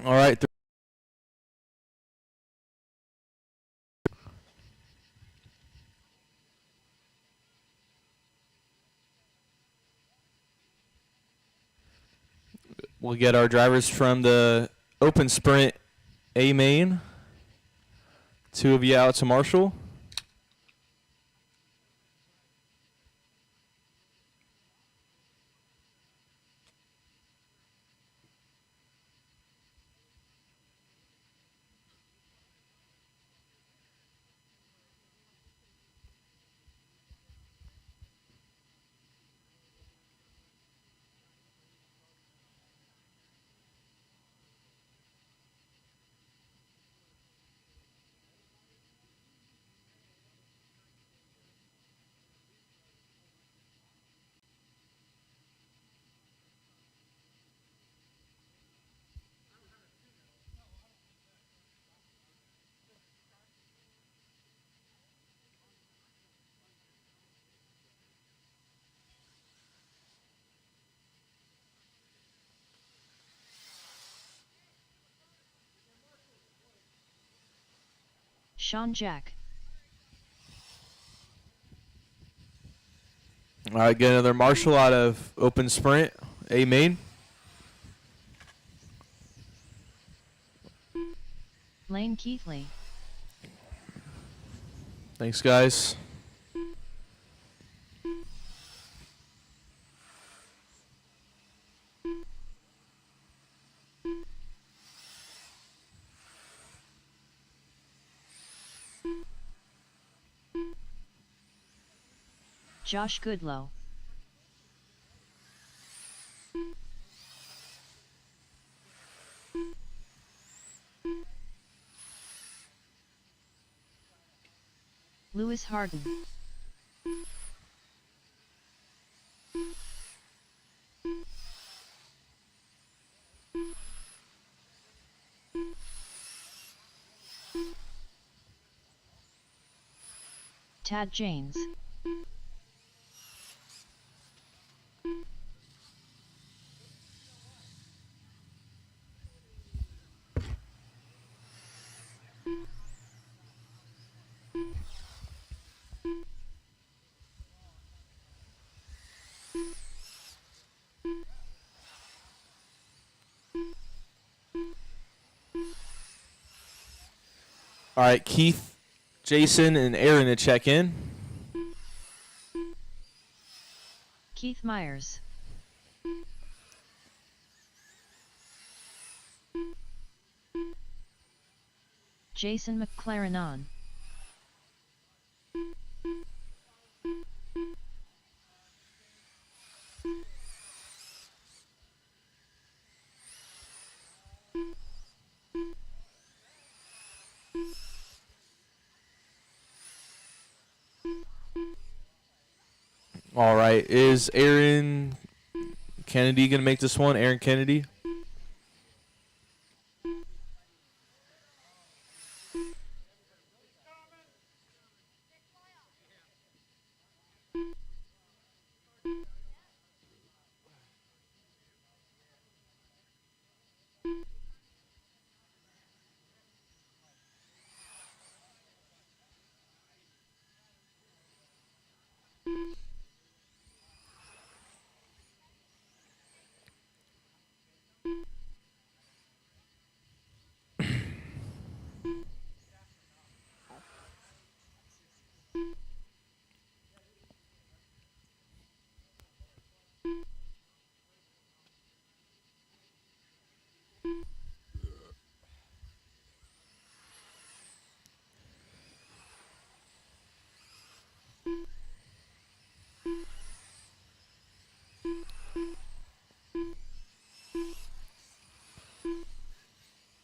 All right. We'll get our drivers from the open sprint A main. 2 of you out to Marshall. Sean Jack. All right, get another Marshall out of open sprint A main. Lane Keithley. Thanks, guys. Josh Goodlow. Lewis Harden. Tad James. All right, Keith, Jason, and Aaron to check in. Keith Myers. Jason McLaren on. All right, is Aaron Kennedy going to make this one? Aaron Kennedy?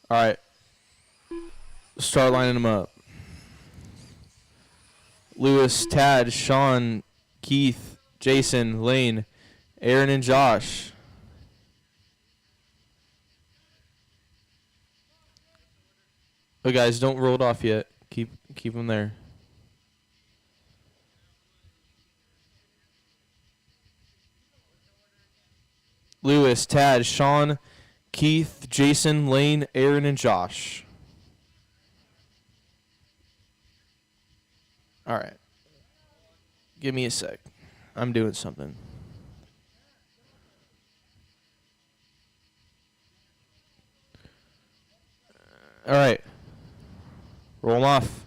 All right. Start lining them up. Lewis, Tad, Sean, Keith, Jason, Lane, Aaron, and Josh. Oh, guys, don't roll it off yet. Keep them there. Lewis, Tad, Sean, Keith, Jason, Lane, Aaron, and Josh. All right. Give me a sec. I'm doing something. All right. Roll 'em off.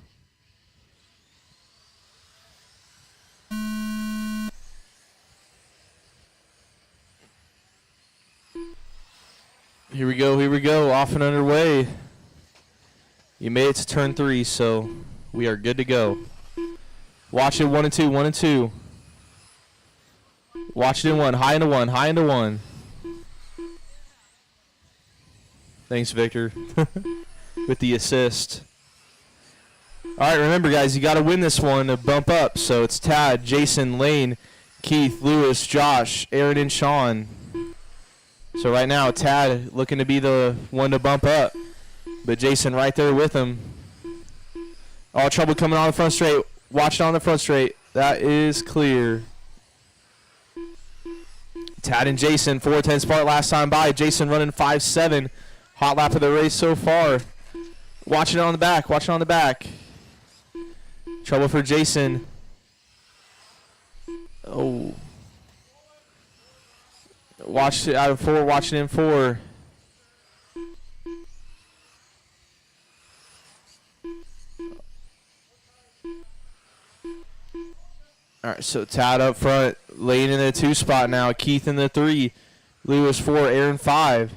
Here we go, here we go. Off and underway. You made it to turn 3, so we are good to go. Watch it 1 and 2, 1 and 2. Watch it in 1, high into 1, high into 1. Thanks, Victor, with the assist. All right, remember, guys, you got to win this one to bump up. So it's Tad, Jason, Lane, Keith, Lewis, Josh, Aaron, and Sean. So right now, Tad looking to be the one to bump up, but Jason right there with him. All trouble coming on the front straight. Watch it on the front straight. That is clear. Tad and Jason, 4:10 start last time by. Jason running 5:7. Hot lap of the race so far. Watch it on the back. Watch it on the back. Trouble for Jason. Oh. Watch it out of 4. Watch it in 4. All right, so Tad up front. Lane in the 2 spot now. Keith in the 3. Lewis 4. Aaron 5.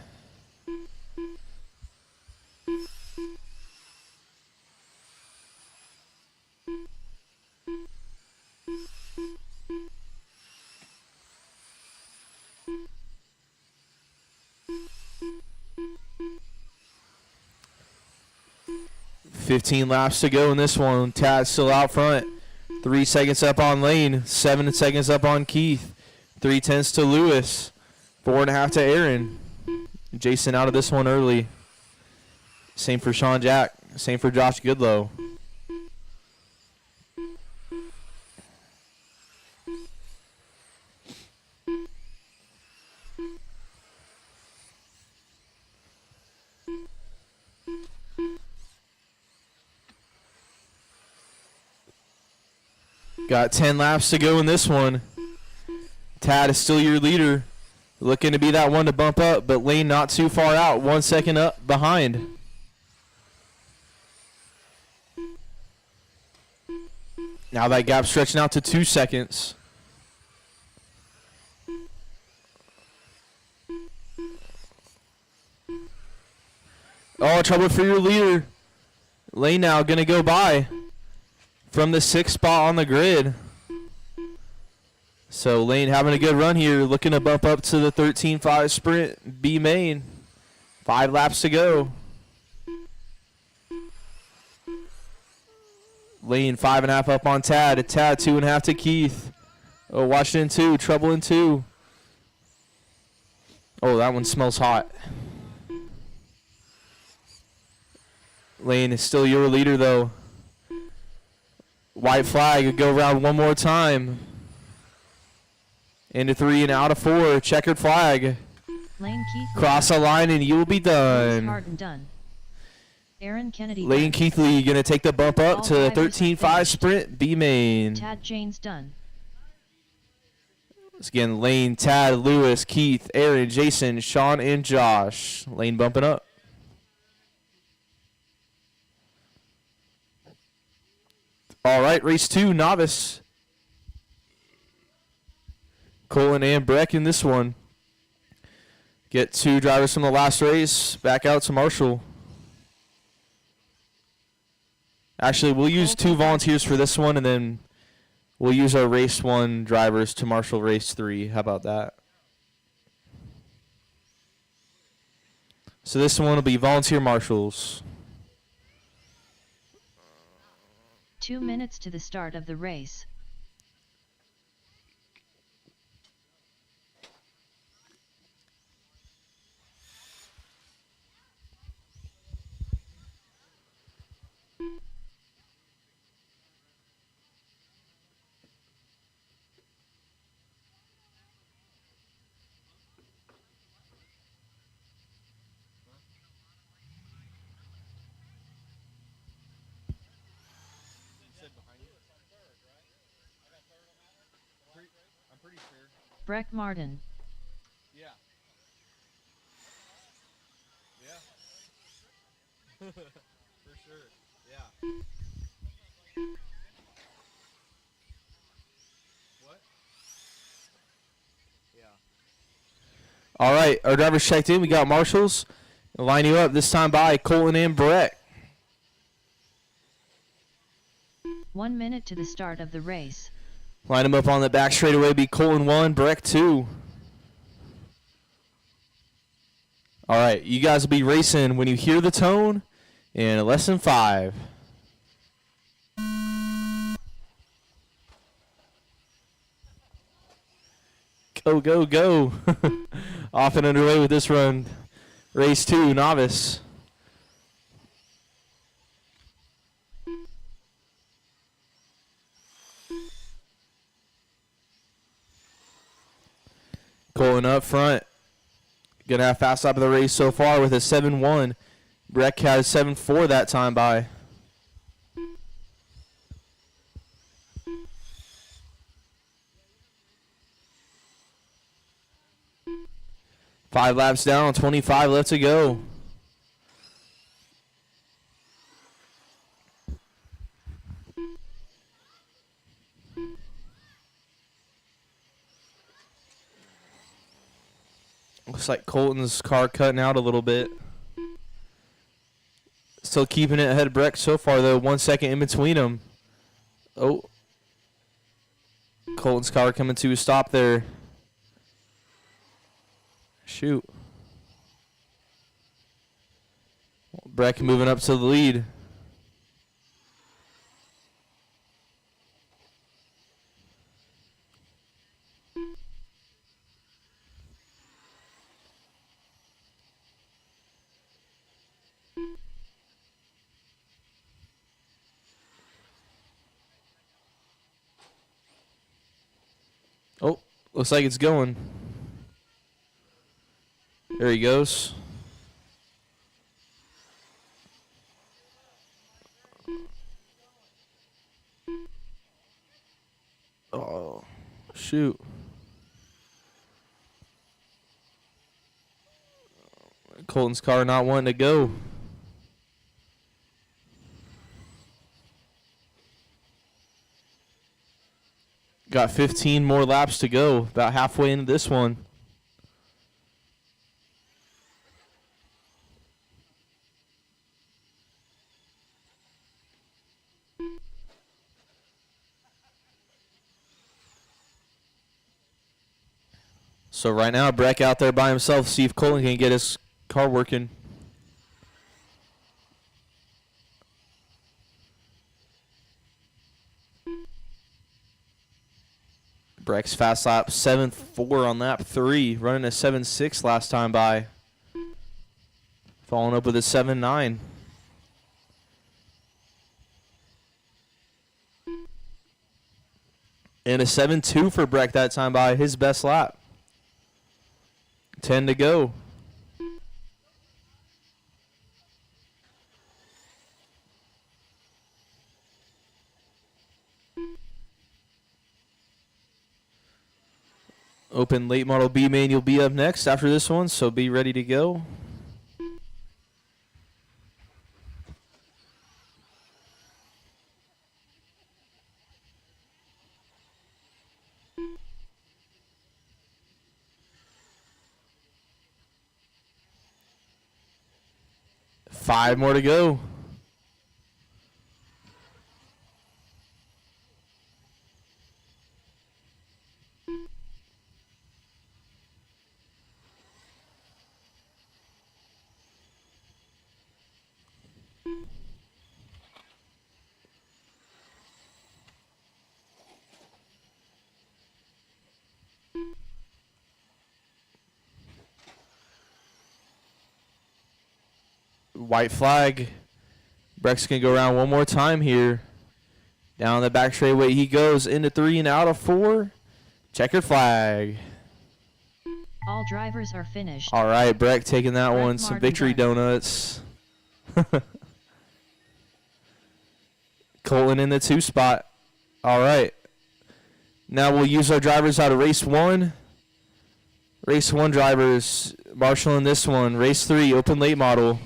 $15 laps to go in this one. Tad still out front. 3 seconds up on Lane. 7 seconds up on Keith. 3/10 to Lewis. 4.5 to Aaron. Jason out of this one early. Same for Sean Jack. Same for Josh Goodlow. Got 10 laps to go in this one. Tad is still your leader. Looking to be that one to bump up, but Lane not too far out. 1 second up behind. Now that gap stretching out to 2 seconds. Oh, trouble for your leader. Lane now going to go by from the 6th spot on the grid. So Lane having a good run here, looking to bump up to the 13.5 sprint B main. 5 laps to go. Lane 5.5 up on Tad. Tad 2.5 to Keith. Oh, Washington 2. Trouble in 2. Oh, that one smells hot. Lane is still your leader, though. White flag. Go around one more time. Into 3 and out of 4. Checkered flag. Lane Keith. Cross a line and you will be done. Harden done. Aaron Kennedy. Lane Keithley going to take the bump up All to the drivers 13.5 sprint B main. Tad James done. Once again, Lane, Tad, Lewis, Keith, Aaron, Jason, Sean, and Josh. Lane bumping up. All right, race 2, novice. Colin and Breck in this one. Get 2 drivers from the last race back out to Marshall. Actually, we'll use 2 volunteers for this one, and then we'll use our race 1 drivers to Marshall race 3. How about that? So this one will be volunteer marshals. 2 minutes to the start of the race. Breck Martin. Yeah. Yeah. For sure. Yeah. What? Yeah. All right, our drivers checked in. We got marshals. Line you up this time by Colton and Brett. 1 minute to the start of the race. Line them up on the back straightaway. Be Colton 1, Breck 2. All right, you guys will be racing when you hear the tone in less than 5. Go, go, go. Off and underway with this run. Race 2, novice. Colton up front. Gonna have fast lap of the race so far with a 7-1. Breck has 7-4 that time by. Five laps down, 25 left to go. Looks like Colton's car cutting out a little bit. Still keeping it ahead of Breck so far, though. 1 second in between them. Oh. Colton's car coming to a stop there. Shoot. Breck moving up to the lead. Oh, looks like it's going. There he goes. Oh, shoot. Colton's car not wanting to go. Got 15 more laps to go, about halfway into this one. So right now, Breck out there by himself. See if Colton can get his car working. Breck's fast lap 7-4 on lap 3, running a 7-6 last time by. Following up with a 7-9. And a 7-2 for Breck that time by, his best lap. 10 to go. Open late model B main, you'll be up next after this one, so be ready to go. Five more to go. White flag. Breck's going to go around one more time here. Down the back straightaway he goes into 3 and out of 4. Checkered flag. All drivers are finished. All right, Breck taking that Breck one. Some Martin victory done. donuts. Colton in the 2 spot. All right. Now we'll use our drivers out of race 1 Race 1 drivers, Marshall in this one. Race 3, open late model.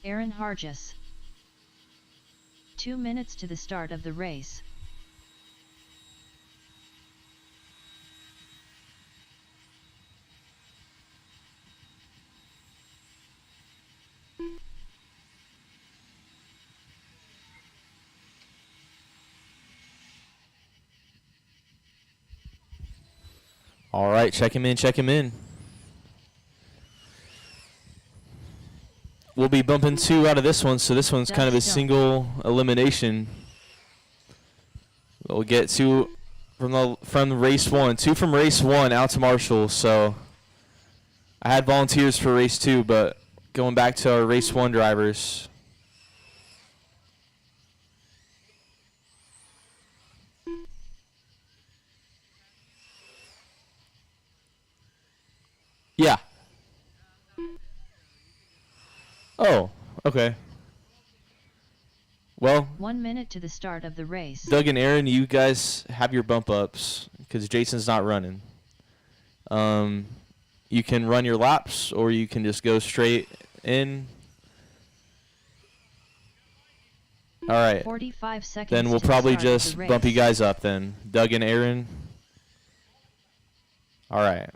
Aaron Hargis. 2 minutes to the start of the race. All right, check him in, check him in. We'll be bumping 2 out of this one, so this one's kind of a single elimination. We'll get 2 from race 1. 2 from race 1 out to Marshall. So I had volunteers for race 2, but going back to our race 1 drivers. Yeah. Oh, okay. Well, 1 minute to the start of the race. Doug and Aaron, you guys have your bump ups because Jason's not running. You can run your laps or you can just go straight in. All right. 45 seconds. Then we'll probably just bump you guys up then. Doug and Aaron. All right.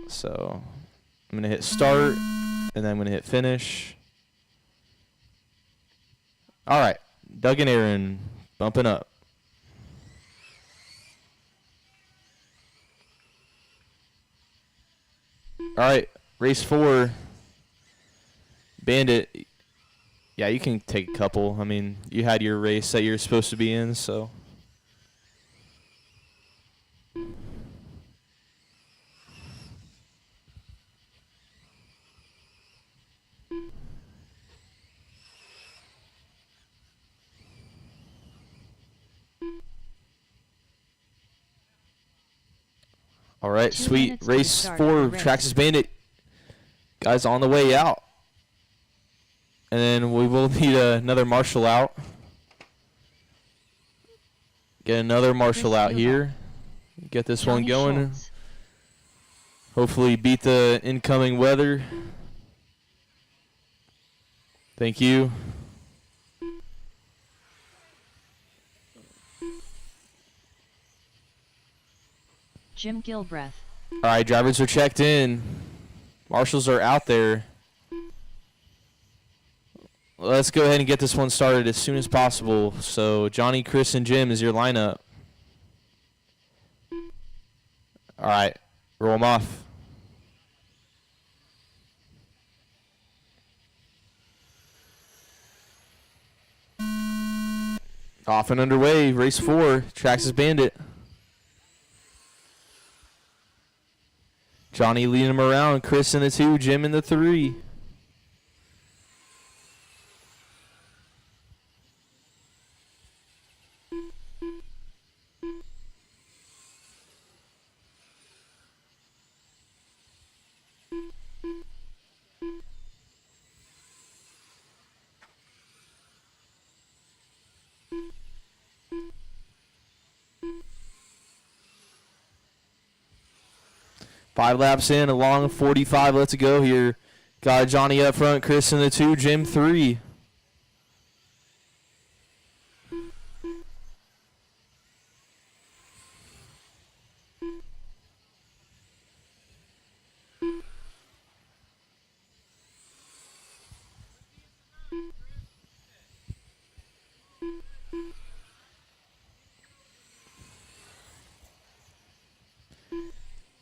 So I'm going to hit start and then I'm going to hit finish. All right. Doug and Aaron bumping up. All right. Race 4. Bandit. Yeah, you can take a couple. I mean, you had your race that you're supposed to be in, so. All right, sweet. Race 4, Traxxas Bandit. Guys on the way out. And then we will need another Marshall out. Get another Marshall out here. Get this one going. Hopefully beat the incoming weather. Thank you. Jim Gilbreth. All right, drivers are checked in. Marshals are out there. Let's go ahead and get this one started as soon as possible. So Johnny, Chris, and Jim is your lineup. All right, roll them off. Off and underway, race 4, Traxxas Bandit. Johnny leading him around, Chris in the 2, Jim in the 3. Five laps in, a long 45. Let's go here. Got Johnny up front, Chris in the 2, Jim 3.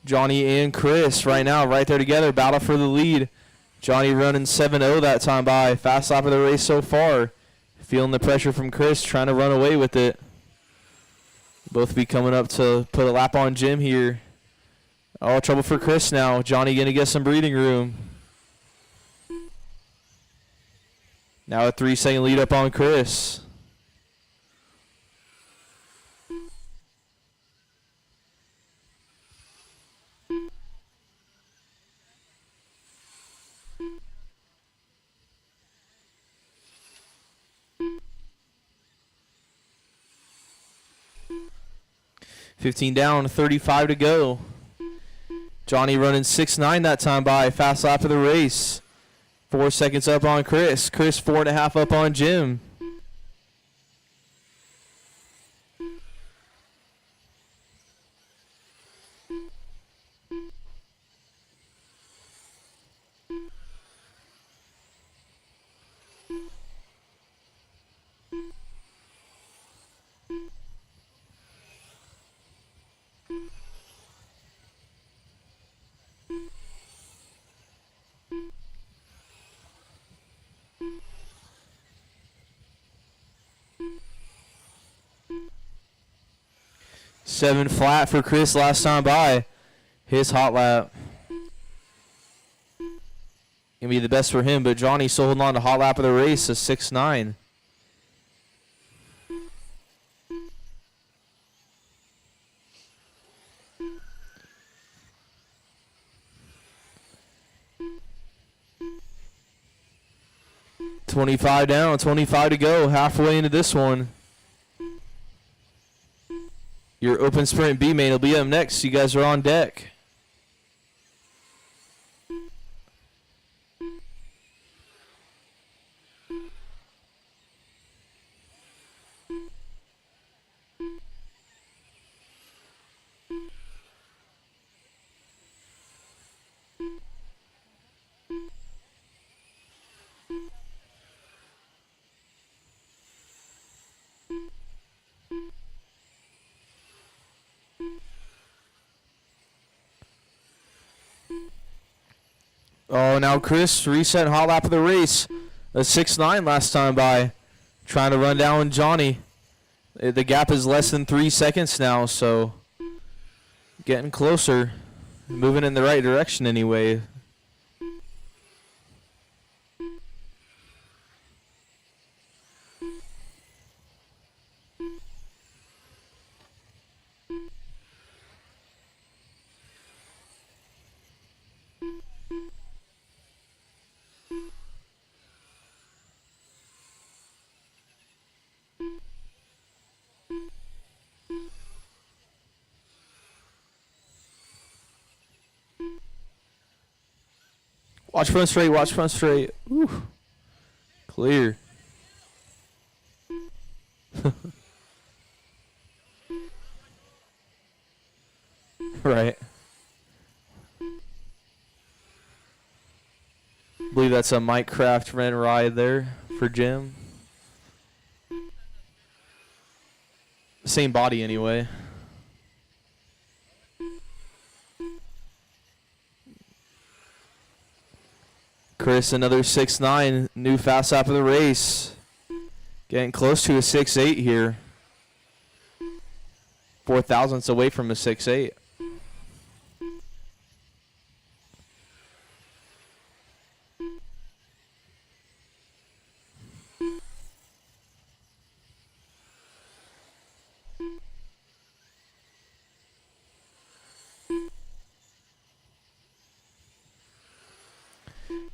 Johnny and Chris right now, right there together, battle for the lead. Johnny running 7-0 that time by. Fast lap of the race so far. Feeling the pressure from Chris, trying to run away with it. Both be coming up to put a lap on Jim here. All trouble for Chris now. Johnny going to get some breathing room. Now a 3-second lead up on Chris. 15 down, 35 to go. Johnny running 6.9 that time by. Fast lap of the race. 4 seconds up on Chris. Chris 4.5 up on Jim. Seven flat for Chris last time by. His hot lap. Gonna be the best for him, but Johnny still holding on to hot lap of the race, a 6.9. $25 down, 25 to go, halfway into this one. Your open sprint B main will be up next. You guys are on deck. Oh, now Chris reset hot lap of the race. A 6.9 last time by. Trying to run down Johnny. The gap is less than 3 seconds now, so getting closer. Moving in the right direction anyway. Watch front straight, watch front straight. Whew. Clear. Right. Believe that's a Mike Craft rent ride there for Jim. Same body anyway. Chris, another 6.9, new fast lap of the race. Getting close to a 6.8 here. 4 thousandths away from a 6.8.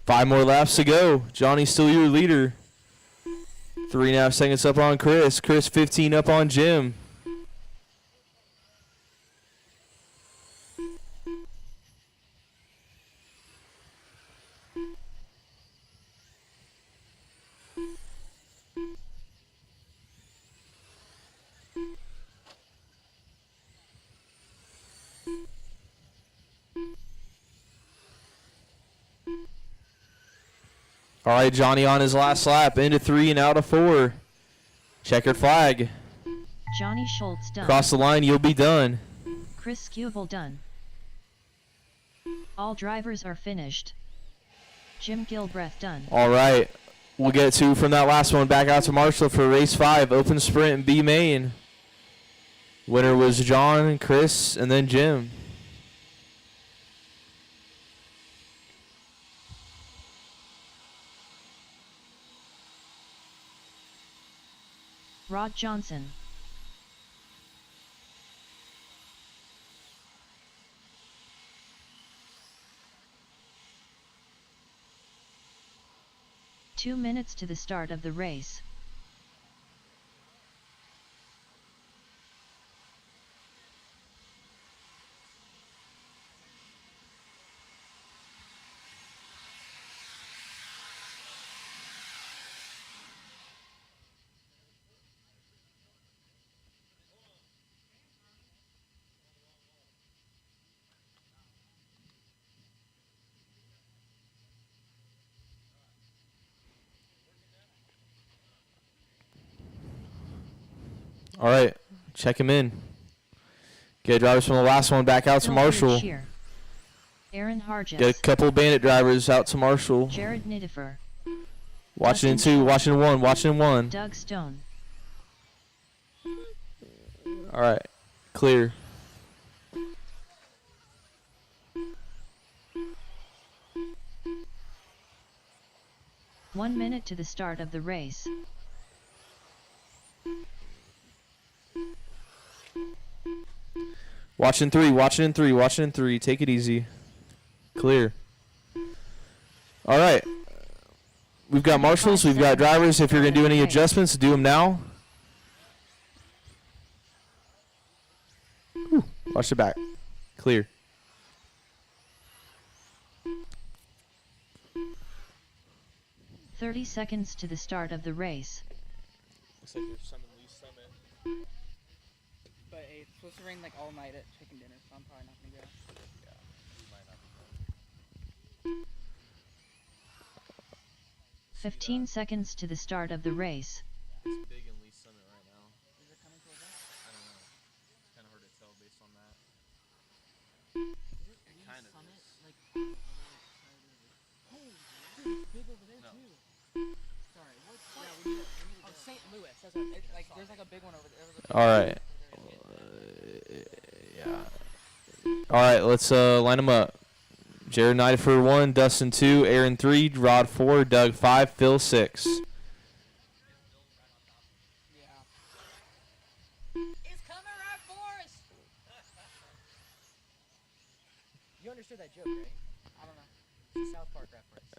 Five more laps to go. Johnny's still your leader. 3.5 seconds up on Chris. Chris 15 up on Jim. All right, Johnny on his last lap. Into 3 and out of 4. Checkered flag. Johnny Schultz done. Cross the line, you'll be done. Chris Skubel done. All drivers are finished. Jim Gilbreth done. All right. We'll get to, from that last one, back out to Marshall for race 5. Open sprint B main. Winner was John, Chris, and then Jim. Rod Johnson. Two minutes to the start of the race. . All right, check him in. Get drivers from the last one back out to Marshall. Shear. Aaron Harjes. Get a couple bandit drivers out to Marshall. Jared Nidifer. Watching in 2, watching in 1, watching in 1. Doug Stone. All right, clear. One minute to the start of the race. Watching 3, watching in 3, watching in 3. Take it easy. Clear. All right. We've got marshals, we've got drivers. If you're going to do any adjustments, do them now. Whew. Watch the back. Clear. "30 seconds to the start of the race. Looks like there's some in Lee's Summit. But hey, it's supposed to rain like all night at chicken dinner, so I'm probably not gonna go. Yeah, we might not be going. 15 seconds to the start of the race. It's big in Lee's Summit right now. Is it coming towards us? I don't know. It's kind of hard to tell based on that. Is it kind of Summit? is. Like, holy, dude, it's big over there No. too. Sorry, what? Yeah, we need to oh, St. Louis. That's what, it's like, there's like a big one over there. All right. Yeah. All right, let's line them up. Jared Knight for 1, Dustin 2, Aaron 3, Rod 4, Doug 5, Phil 6. Yeah. It's coming right for us. You understood that joke, right? I don't know. It's a South Park reference.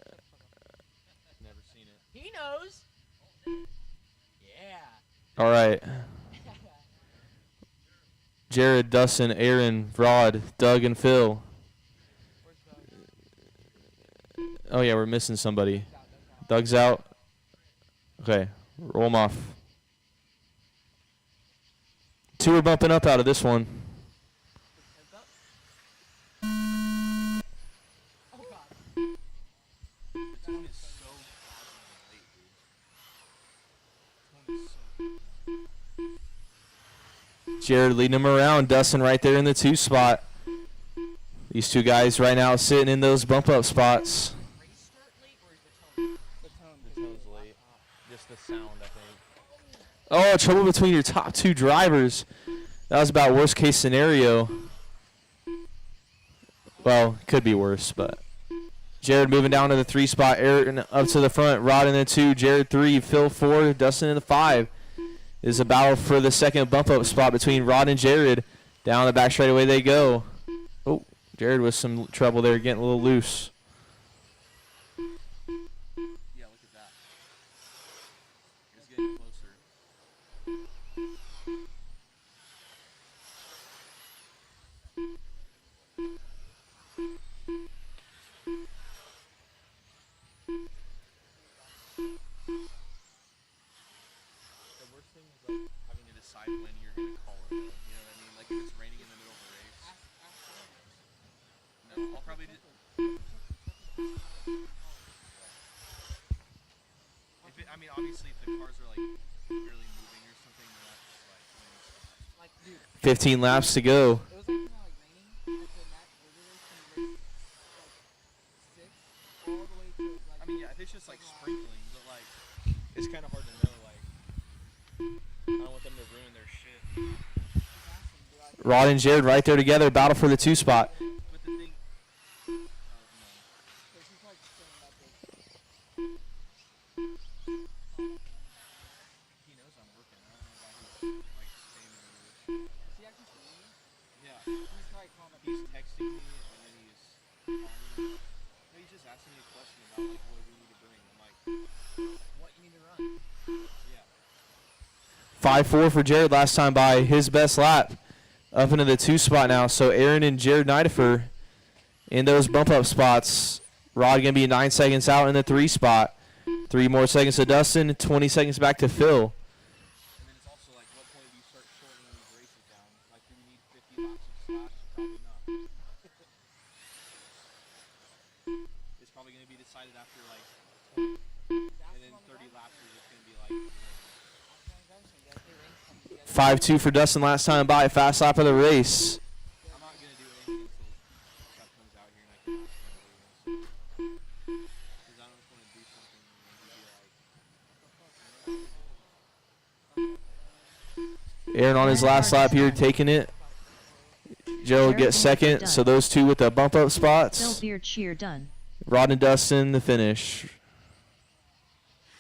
Never seen it. He knows. Yeah. All right. Jared, Dustin, Aaron, Rod, Doug, and Phil. Oh, yeah, we're missing somebody. Doug's out. Okay, roll them off. 2 are bumping up out of this one. Oh God. Jared leading him around. Dustin right there in the 2 spot. These 2 guys right now sitting in those bump up spots. The tone's late. Just the sound, I think. Oh, trouble between your top 2 drivers. That was about worst case scenario. Well, could be worse, but Jared moving down to the 3 spot. Aaron up to the front. Rod in the 2. Jared 3. Phil 4. Dustin in the 5. Is a battle for the second bump up spot between Rod and Jared. Down the back straightaway they go. Oh, Jared with some trouble there, getting a little loose. Yeah, look at that. It's getting closer. The worst thing is like having to decide when you're gonna call it. You know what I mean? Like if it's raining in the middle of a race. No, I'll probably do. If it, I mean, obviously, if the cars are like really moving or something, then that's like. Like, dude, 15 laps to go. it was like, you know, like raining at the match order race from race like 6 all the way to like. I mean, yeah, if it's just like sprinkling, but like, it's kind of hard to know. Like, I don't want them to ruin their shit. Rod and Jared right there together. Battle for the 2 spot. But the thing. Oh, no. Cause he's like saying that big. He knows I'm working. I don't know why he's like staying in the Is he actually seeing you? Yeah. He's probably calling up. He's texting me and then he's calling me. No, he's just asking me a question about like what we need to bring. I'm like, what you need to run? Yeah. 5-4 for Jared last time by his best lap. Up into the 2 spot now. So Aaron and Jared Nidifer in those bump up spots. Rod going to be 9 seconds out in the 3 spot. 3 more seconds to Dustin. 20 seconds back to Phil. And then it's also like, what point do you start shortening these races down? Like, do we need 50 laps of slash? Probably not. It's probably going to be decided after like 20. And then 30 laps is just going to be like. 5-2 for Dustin last time by. Fast lap of the race. I'm not gonna do anything until Chuck comes out here and I can ask him what he wants to do. Because I don't just want to do something and then he'd be like, what the fuck, man? Aaron on his last lap here, taking it. Joe gets second, so those two with the bump up Phil spots. Beard cheer done. Rod and Dustin, the finish.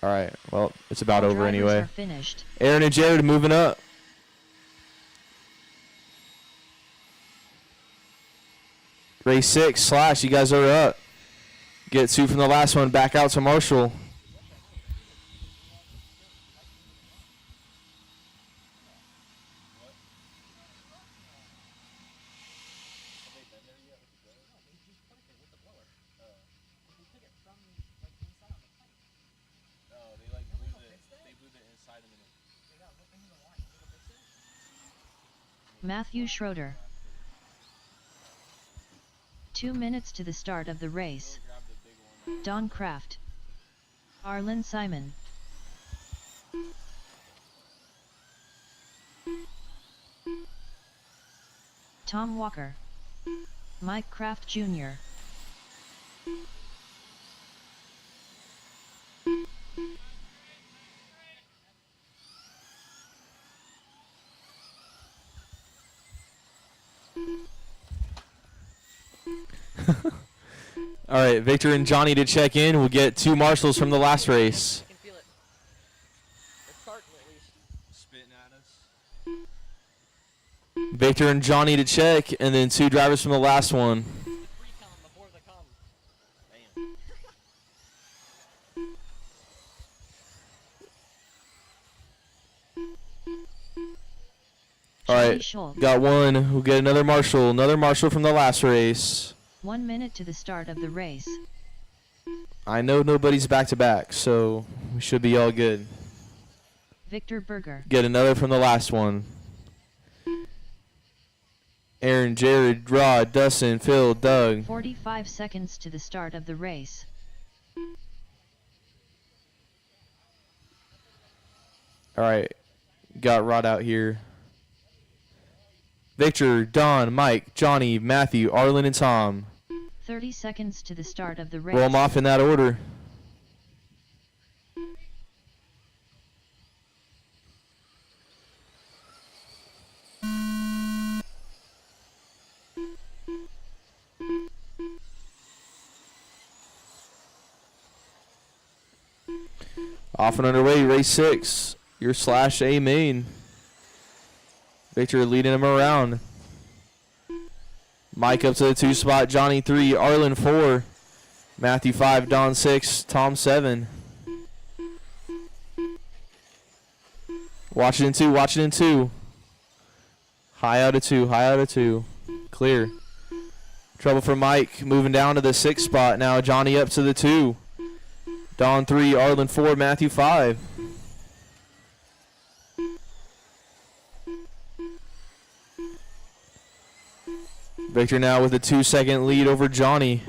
All right, well, it's about All over drivers anyway. are finished. Aaron and Jared moving up. Race 6, Slash, you guys are up. Get 2 from the last one, back out to Marshall. No, they like blew the inside of it. Matthew Schroeder. 2 minutes to the start of the race. Grab the big one. Don Kraft. Arlen Simon. Tom Walker. Mike Kraft Jr. All right, Victor and Johnny to check in. We'll get 2 marshals from the last race. I can feel it. It's starting at least. Spitting at us. Victor and Johnny to check, and then 2 drivers from the last one. Pre-com before the com. Damn. All Johnny right, Scholl. got 1. We'll get another marshal from the last race. 1 minute to the start of the race. I know nobody's back to back, so we should be all good. Victor Berger. Get another from the last one. Aaron, Jared, Rod, Dustin, Phil, Doug. 45 seconds to the start of the race. All right, got Rod out here. Victor, Don, Mike, Johnny, Matthew, Arlen, and Tom. 30 seconds to the start of the race. Roll them off in that order. Off and underway, race 6. Your Slash A main. Victor leading him around. Mike up to the 2 spot, Johnny 3, Arlen 4, Matthew 5, Don 6, Tom 7. Watch it in 2, watch it in 2. High out of 2, high out of 2. Clear. Trouble for Mike, moving down to the 6 spot now. Johnny up to the 2. Don 3, Arlen 4, Matthew 5. Victor now with a 2-second lead over Johnny.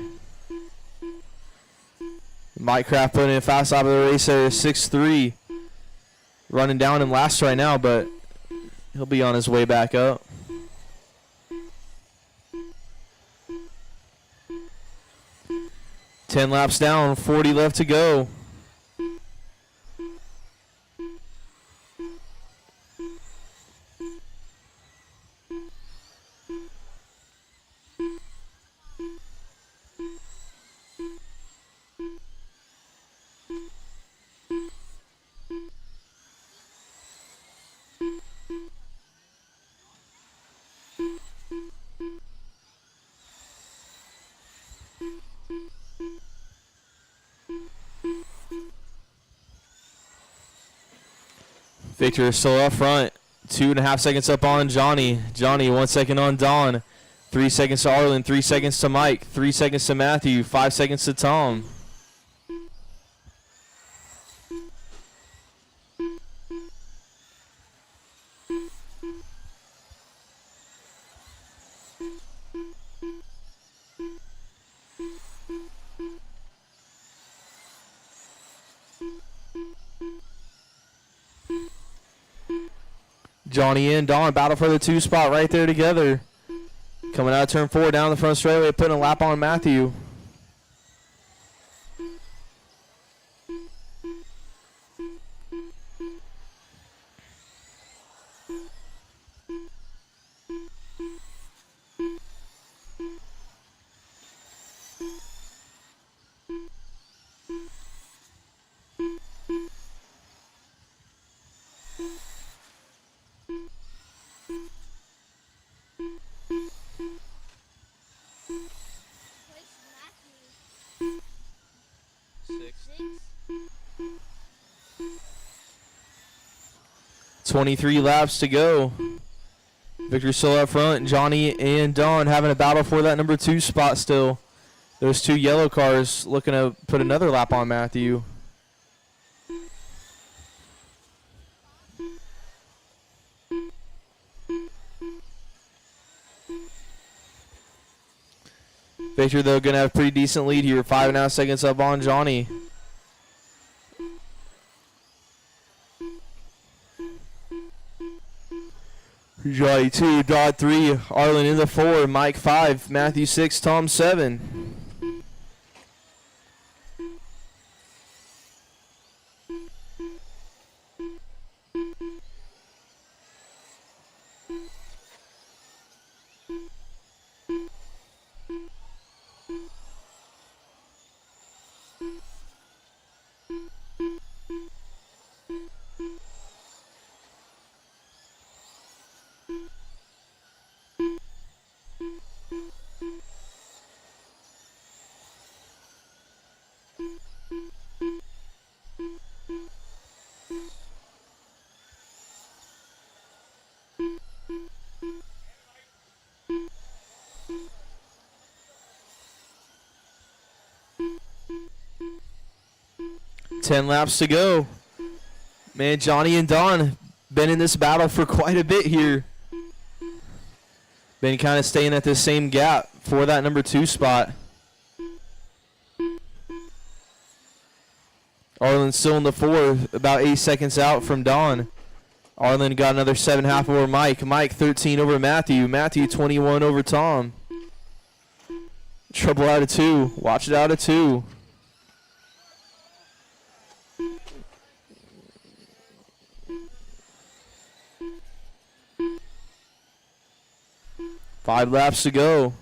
Mike Kraft putting in a fast lap of the race there, 6-3. Running down him last right now, but he'll be on his way back up. Ten laps down, 40 left to go. Victor is still up front. 2.5 seconds up on Johnny. Johnny, 1 second on Don. 3 seconds to Arlen. 3 seconds to Mike. 3 seconds to Matthew. 5 seconds to Tom. Johnny and Don battle for the 2 spot right there together. Coming out of turn 4 down the front straightaway, putting a lap on Matthew. Six. 23 laps to go. Victor still up front. Johnny and Don having a battle for that number 2 spot still. Those 2 yellow cars looking to put another lap on Matthew. Victor, though, going to have a pretty decent lead here. 5.5 seconds up on Johnny. Johnny 2, Dodd 3, Arlen in the 4, Mike 5, Matthew 6, Tom 7. Ten laps to go. Man, Johnny and Don been in this battle for quite a bit here. Been kind of staying at the same gap for that number 2 spot. Arlen's still in the 4, about 8 seconds out from Don. Arlen got another 7.5 over Mike. Mike 13 over Matthew. Matthew 21 over Tom. Trouble out of 2. Watch it out of 2. Five laps to go.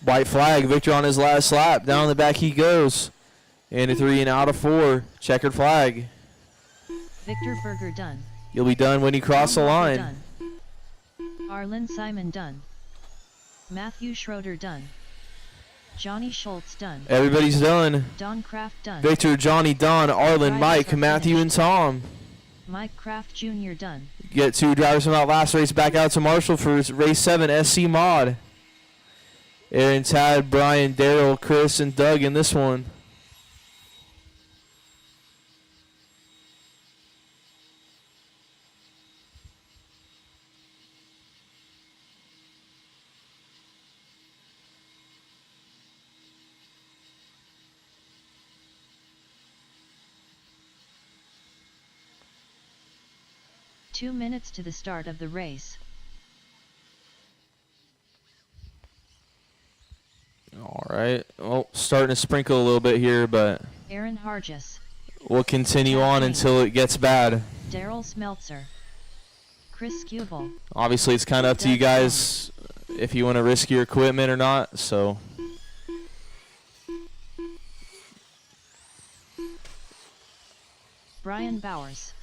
White flag, Victor on his last lap. Down the back he goes. And a 3 and out of 4. Checkered flag. Victor Berger done. You'll be done when you cross the line. Done. Arlen Simon done. Matthew Schroeder done. Johnny Schultz done. Everybody's done. Don Kraft done. Victor, Johnny, Don, Arlen, Drivers Mike, are Matthew, and finished. Tom. Mike Kraft Jr. done. Get 2 drivers from that last race back out to Marshall for race 7, SC Mod. Aaron, Tad, Brian, Daryl, Chris, and Doug in this one. Two minutes to the start of the race. All right. Well, starting to sprinkle a little bit here, but Aaron Hargis. we'll continue on until it gets bad. Daryl Smeltzer. Chris Skubel. Obviously, it's kind of up to you guys if you want to risk your equipment or not. So, Brian Bowers.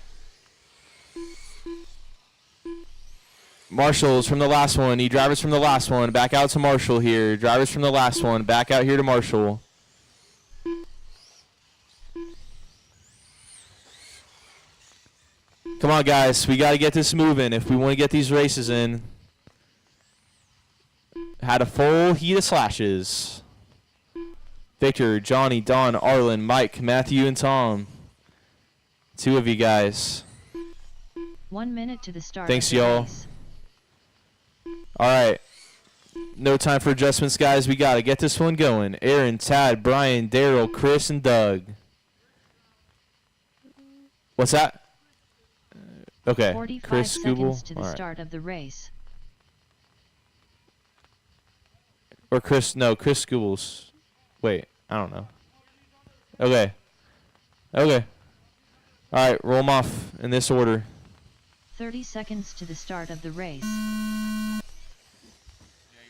Marshall's from the last one. You drivers from the last one. Back out to Marshall here. Drivers from the last one. Back out here to Marshall. Come on, guys. We got to get this moving if we want to get these races in. Had a full heat of slashes. Victor, Johnny, Don, Arlen, Mike, Matthew, and Tom. 2 of you guys. 1 minute to the start Thanks, of the y'all. race. All right. No time for adjustments, guys. We got to get this one going. Aaron, Tad, Brian, Daryl, Chris, and Doug. What's that? Okay. 45 Chris, seconds Scooble. to the All right. start of the race. Or Chris, no, Chris Scoobles. Wait, I don't know. Okay. Okay. All right, roll them off in this order. 30 seconds to the start of the race. Yeah,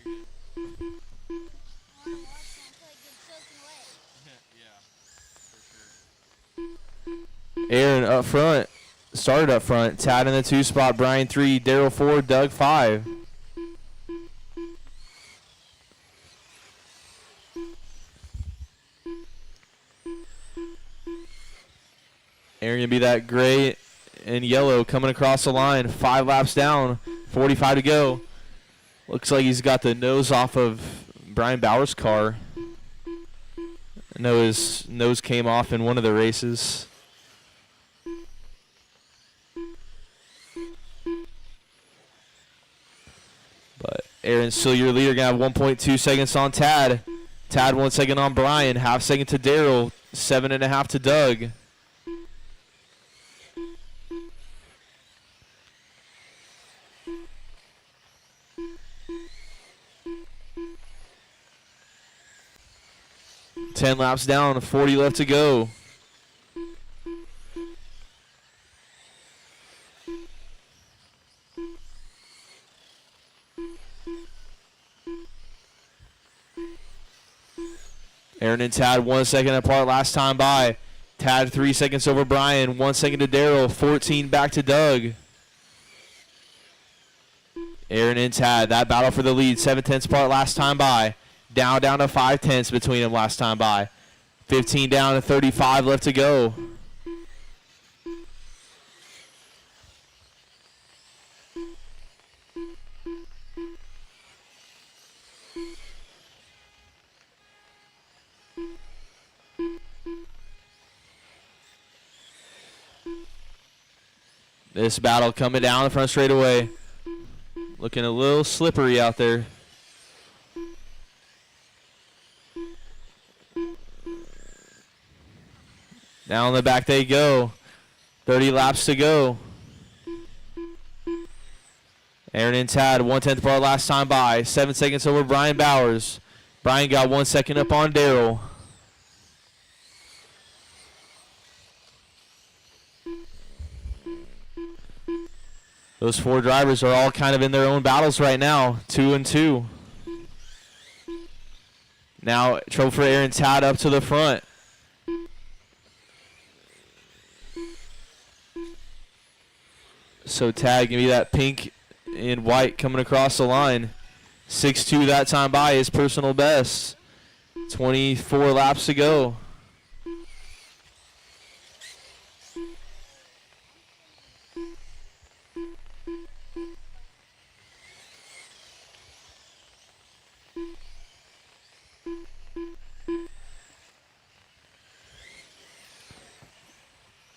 you're good. Yeah, for sure. Aaron up front. Started up front. Tad in the 2 spot. Brian 3. Daryl 4. Doug 5. Aaron gonna be that gray and yellow coming across the line. 5 laps down. 45 to go. Looks like he's got the nose off of Brian Bauer's car. I know his nose came off in one of the races. But Aaron's still your leader. Gonna have 1.2 seconds on Tad. Tad 1 second on Brian. Half second to Daryl. 7.5 to Doug. Ten laps down, 40 left to go. Aaron and Tad 1 second apart last time by. Tad 3 seconds over Brian. 1 second to Daryl. 14 back to Doug. Aaron and Tad, that battle for the lead. 7/10 apart last time by. Down to 5/10 between them last time by. 15 down to 35 left to go. This battle coming down the front straightaway. Looking a little slippery out there. Down the back they go. 30 laps to go. Aaron and Tad, 1/10 apart last time by. 7 seconds over Brian Bowers. Brian got 1 second up on Daryl. Those 4 drivers are all kind of in their own battles right now. 2 and 2. Now, trouble for Aaron Tad up to the front. So Tad can be that pink and white coming across the line. 6-2 that time by, his personal best. 24 laps to go.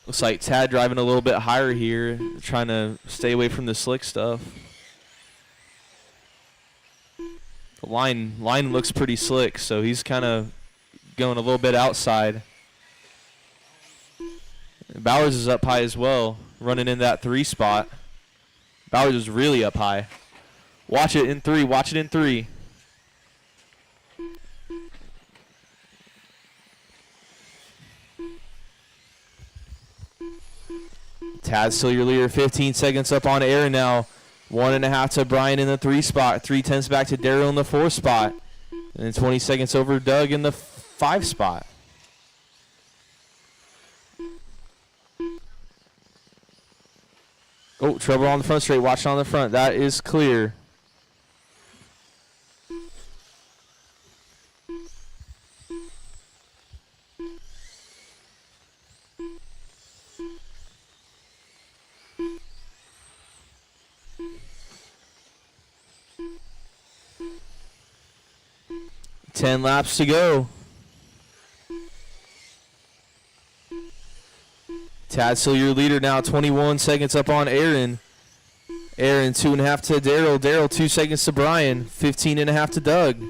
Looks like Tad driving a little bit higher here, trying to stay away from the slick stuff. The line looks pretty slick, so he's kind of going a little bit outside. Bowers is up high as well, running in that 3 spot. Bowers is really up high. Watch it in 3. Watch it in 3. Tad still your leader. 15 seconds up on Aaron now. 1.5 to Brian in the 3 spot. 3/10 back to Daryl in the 4 spot. And then 20 seconds over Doug in the 5 spot. Oh, trouble on the front straight. Watch on the front. That is clear. Ten laps to go. Tad still your leader now, 21 seconds up on Aaron. Aaron 2.5 to Daryl. Daryl 2 seconds to Brian. 15.5 to Doug.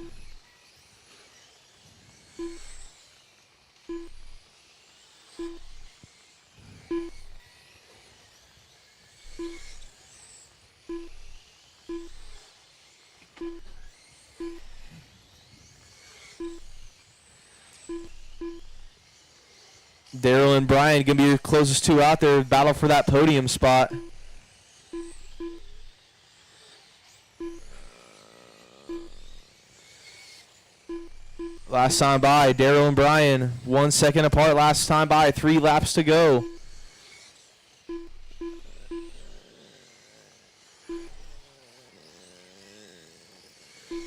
Daryl and Brian going to be your closest two out there. Battle for that podium spot. Last time by, Daryl and Brian, 1 second apart last time by, 3 laps to go.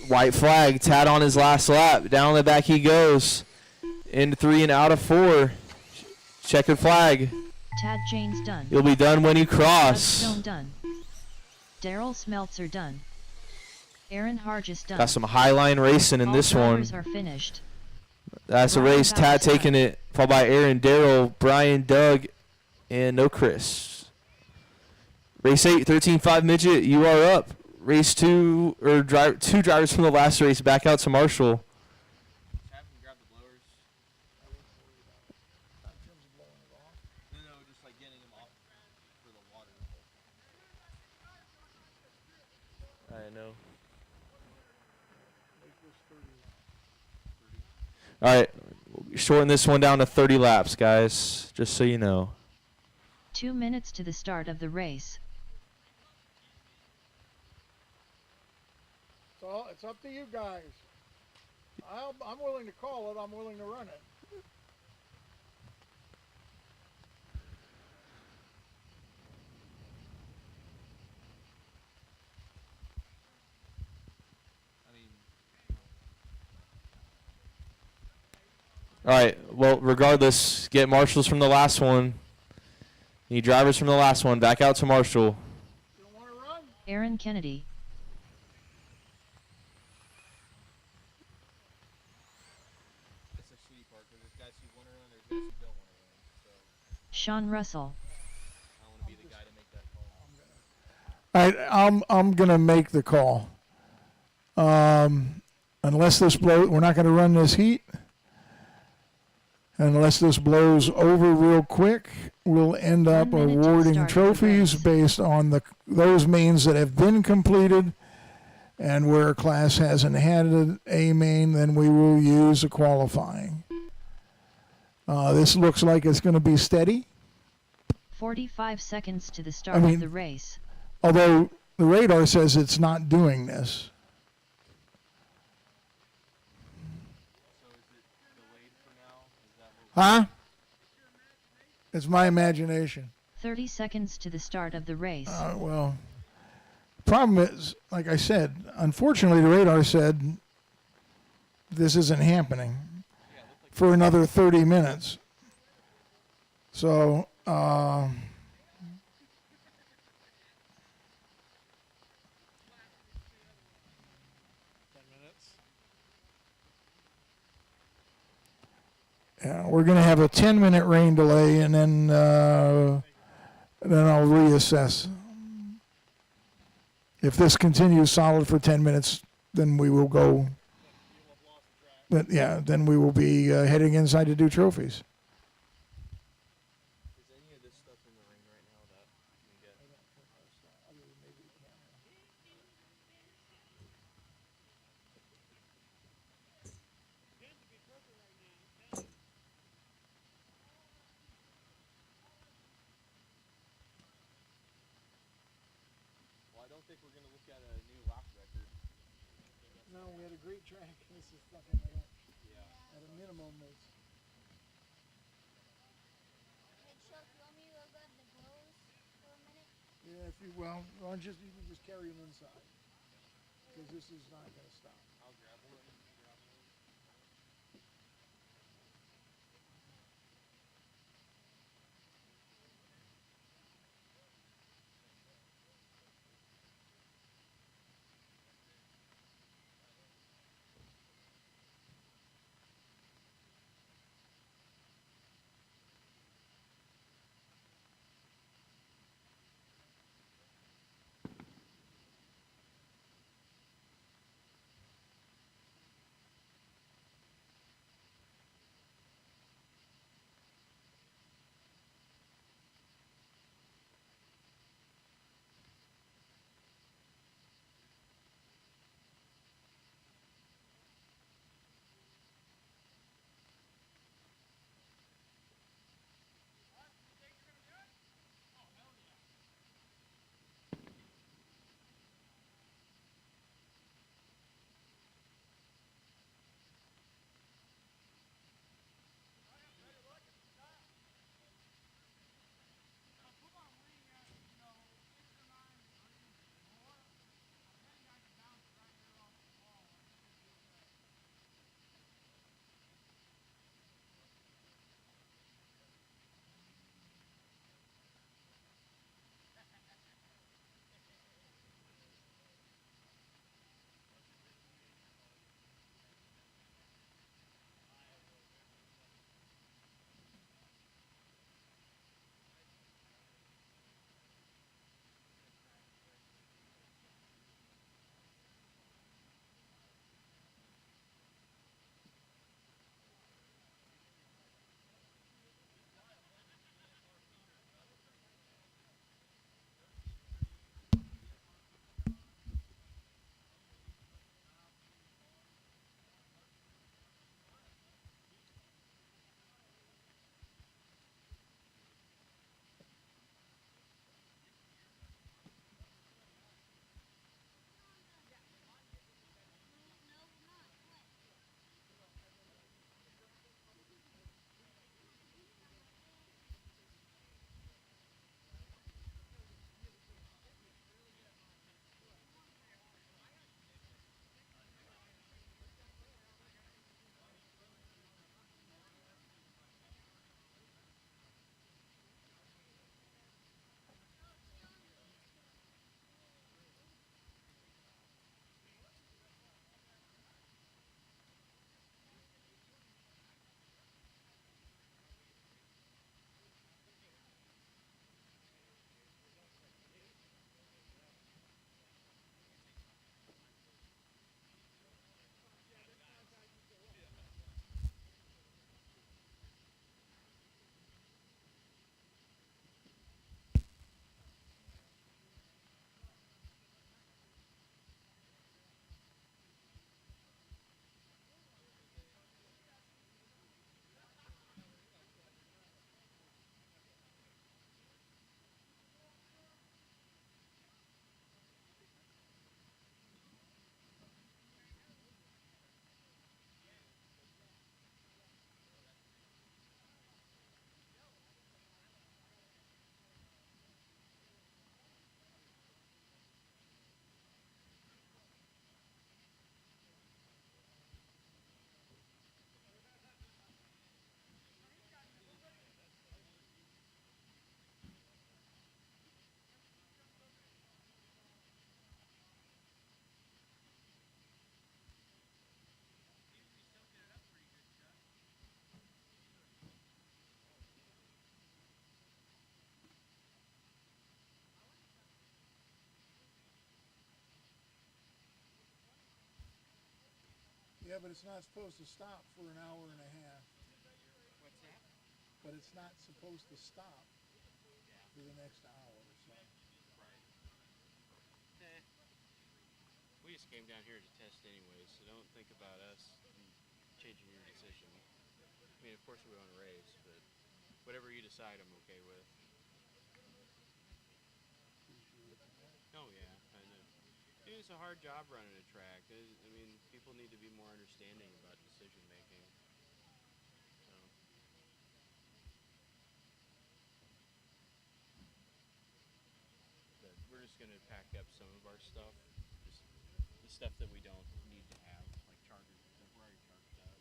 White flag, Tad on his last lap. Down the back he goes. Into 3 and out of 4. Checkered flag. Tad Jane's done. You'll be done when you Doug cross. Stone done. Daryl Smeltzer done. Aaron Hargis done. Got some high line racing in All this one. drivers are finished. That's a Brian race. Tad Bowers done. taking it, followed by Aaron, Daryl, Brian, Doug, and no Chris. Race 8, 13.5 midget. You are up. Race 2, or two drivers from the last race back out to Marshall. Have them grab the blowers. Not in terms of blowing it off. No, just like getting them off for the water. I know. Make this 30 laps. All right, shorten this one down to 30 laps, guys, just so you know. 2 minutes to the start of the race. So it's up to you guys. I'm willing to call it. I'm willing to run it. I mean, All right, well, regardless, get marshals from the last one. Need drivers from the last one. Back out to Marshall. You don't want to run? Aaron Kennedy. that's the shitty part because there's guys who want to run, there's guys who don't want to run. So Sean Russell. I don't want to be the guy to make that call. I'm gonna make the call. Unless this we're not gonna run this heat. Unless this blows over real quick, we'll end up 1 minute to awarding start the trophies race. based on those mains that have been completed. And where a class hasn't had a main, then we will use a qualifying. This looks like it's going to be steady. 45 seconds to the start mean- of the race. Although the radar says it's not doing this. So is it delayed for now? Is that what Huh? It's my imagination. 30 seconds to the start of the race. Well, problem is, like I said, unfortunately the radar said this isn't happening for another 30 minutes. So, 10 minutes? yeah, we're going to have a 10-minute rain delay, and then I'll reassess. If this continues solid for 10 minutes, then we will go. But yeah, then we will be heading inside to do trophies. Is any of this stuff in the ring right now that you can get? Well, I don't think we're going to look at a new lap record. No, we had a great track. This is fucking Yeah. at a minimum. It's Hey Chuck, you want me to go grab the blows for a minute? yeah. If you you can just carry them inside because this is not going to stop. I'll grab one. Grab one. Yeah, but it's not supposed to stop for an hour and a half. What's that? But it's not supposed to stop Yeah. for the next hour. So Right. We just came down here to test anyways, so don't think about us changing your decision. I mean, of course we want to race, but whatever you decide, I'm okay with. Oh yeah, I know. It's a hard job running a track. I mean, people need to be more understanding about decision making. So. But we're just gonna pack up some of our stuff, just the stuff that we don't need to have, like chargers and stuff. We're already charged up.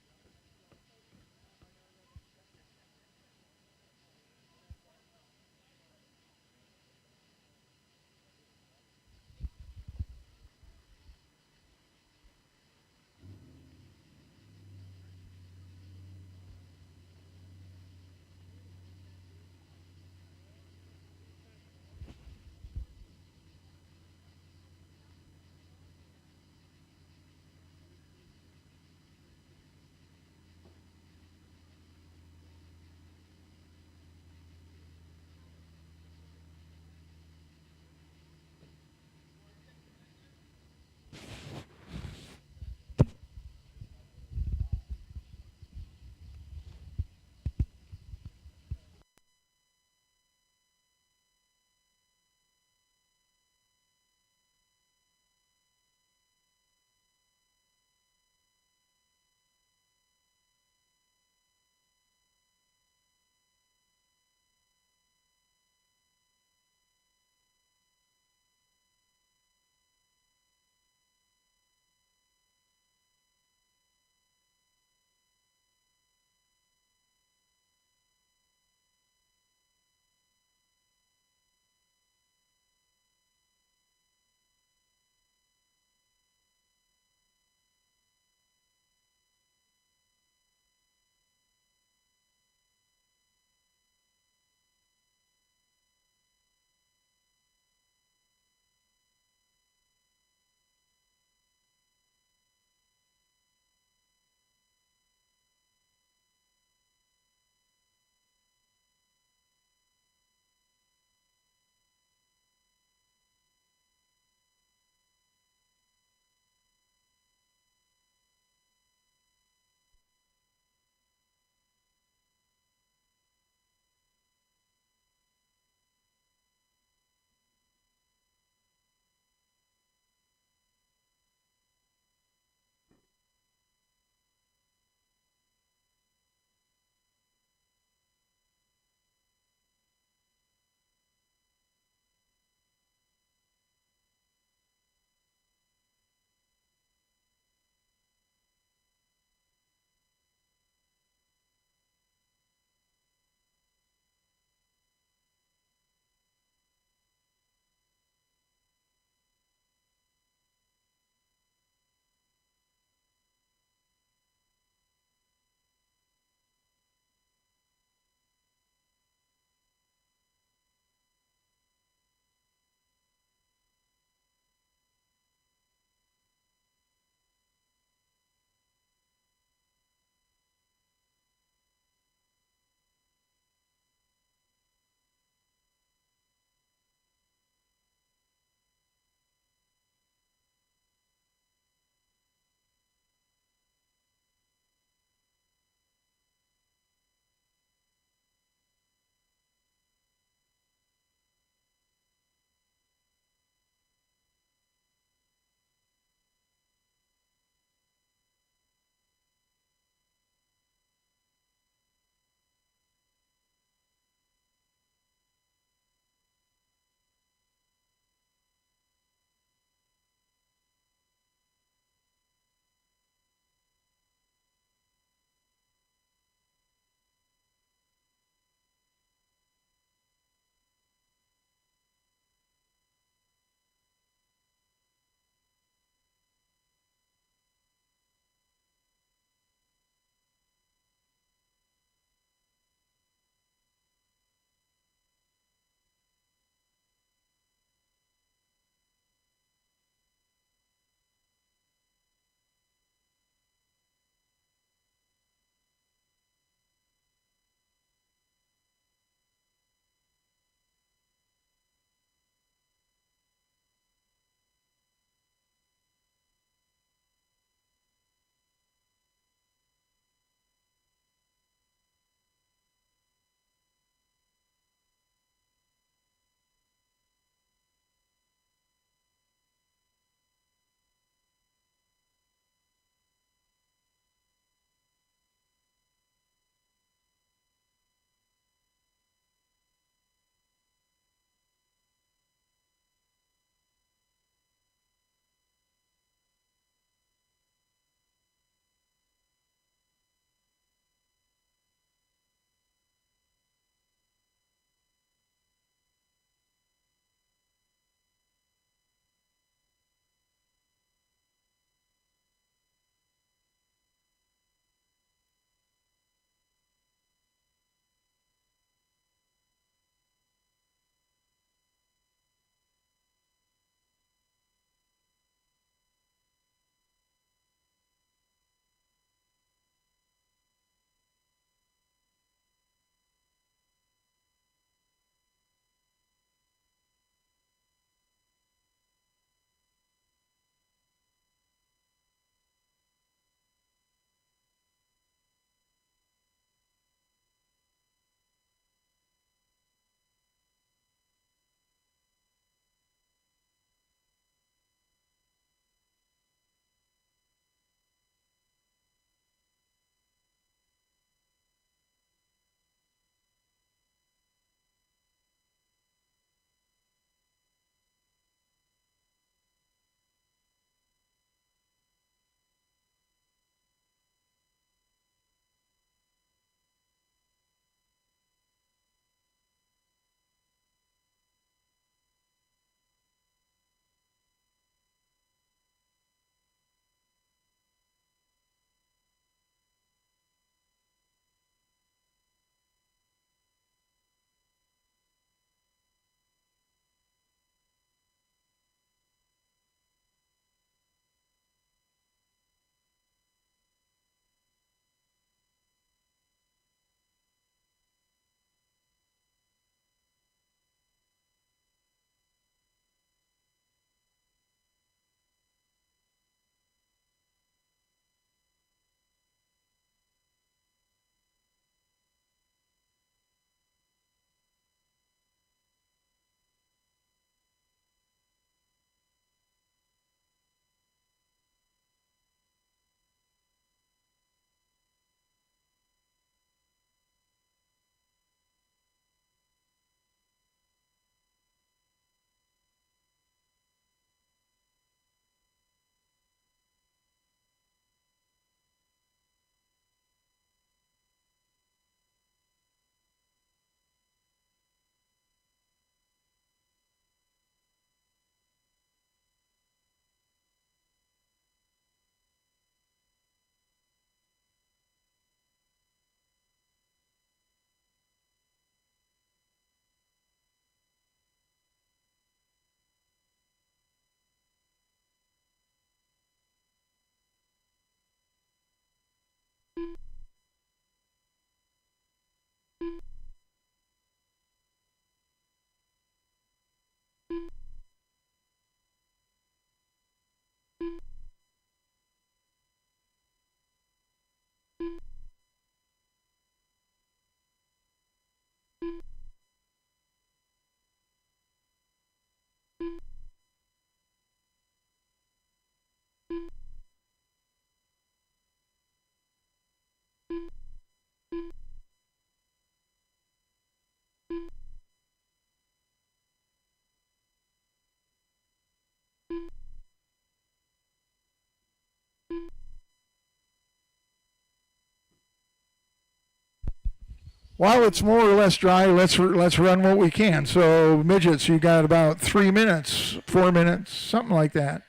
While it's more or less dry, let's run what we can. So midgets, you got about 3 minutes, 4 minutes, something like that.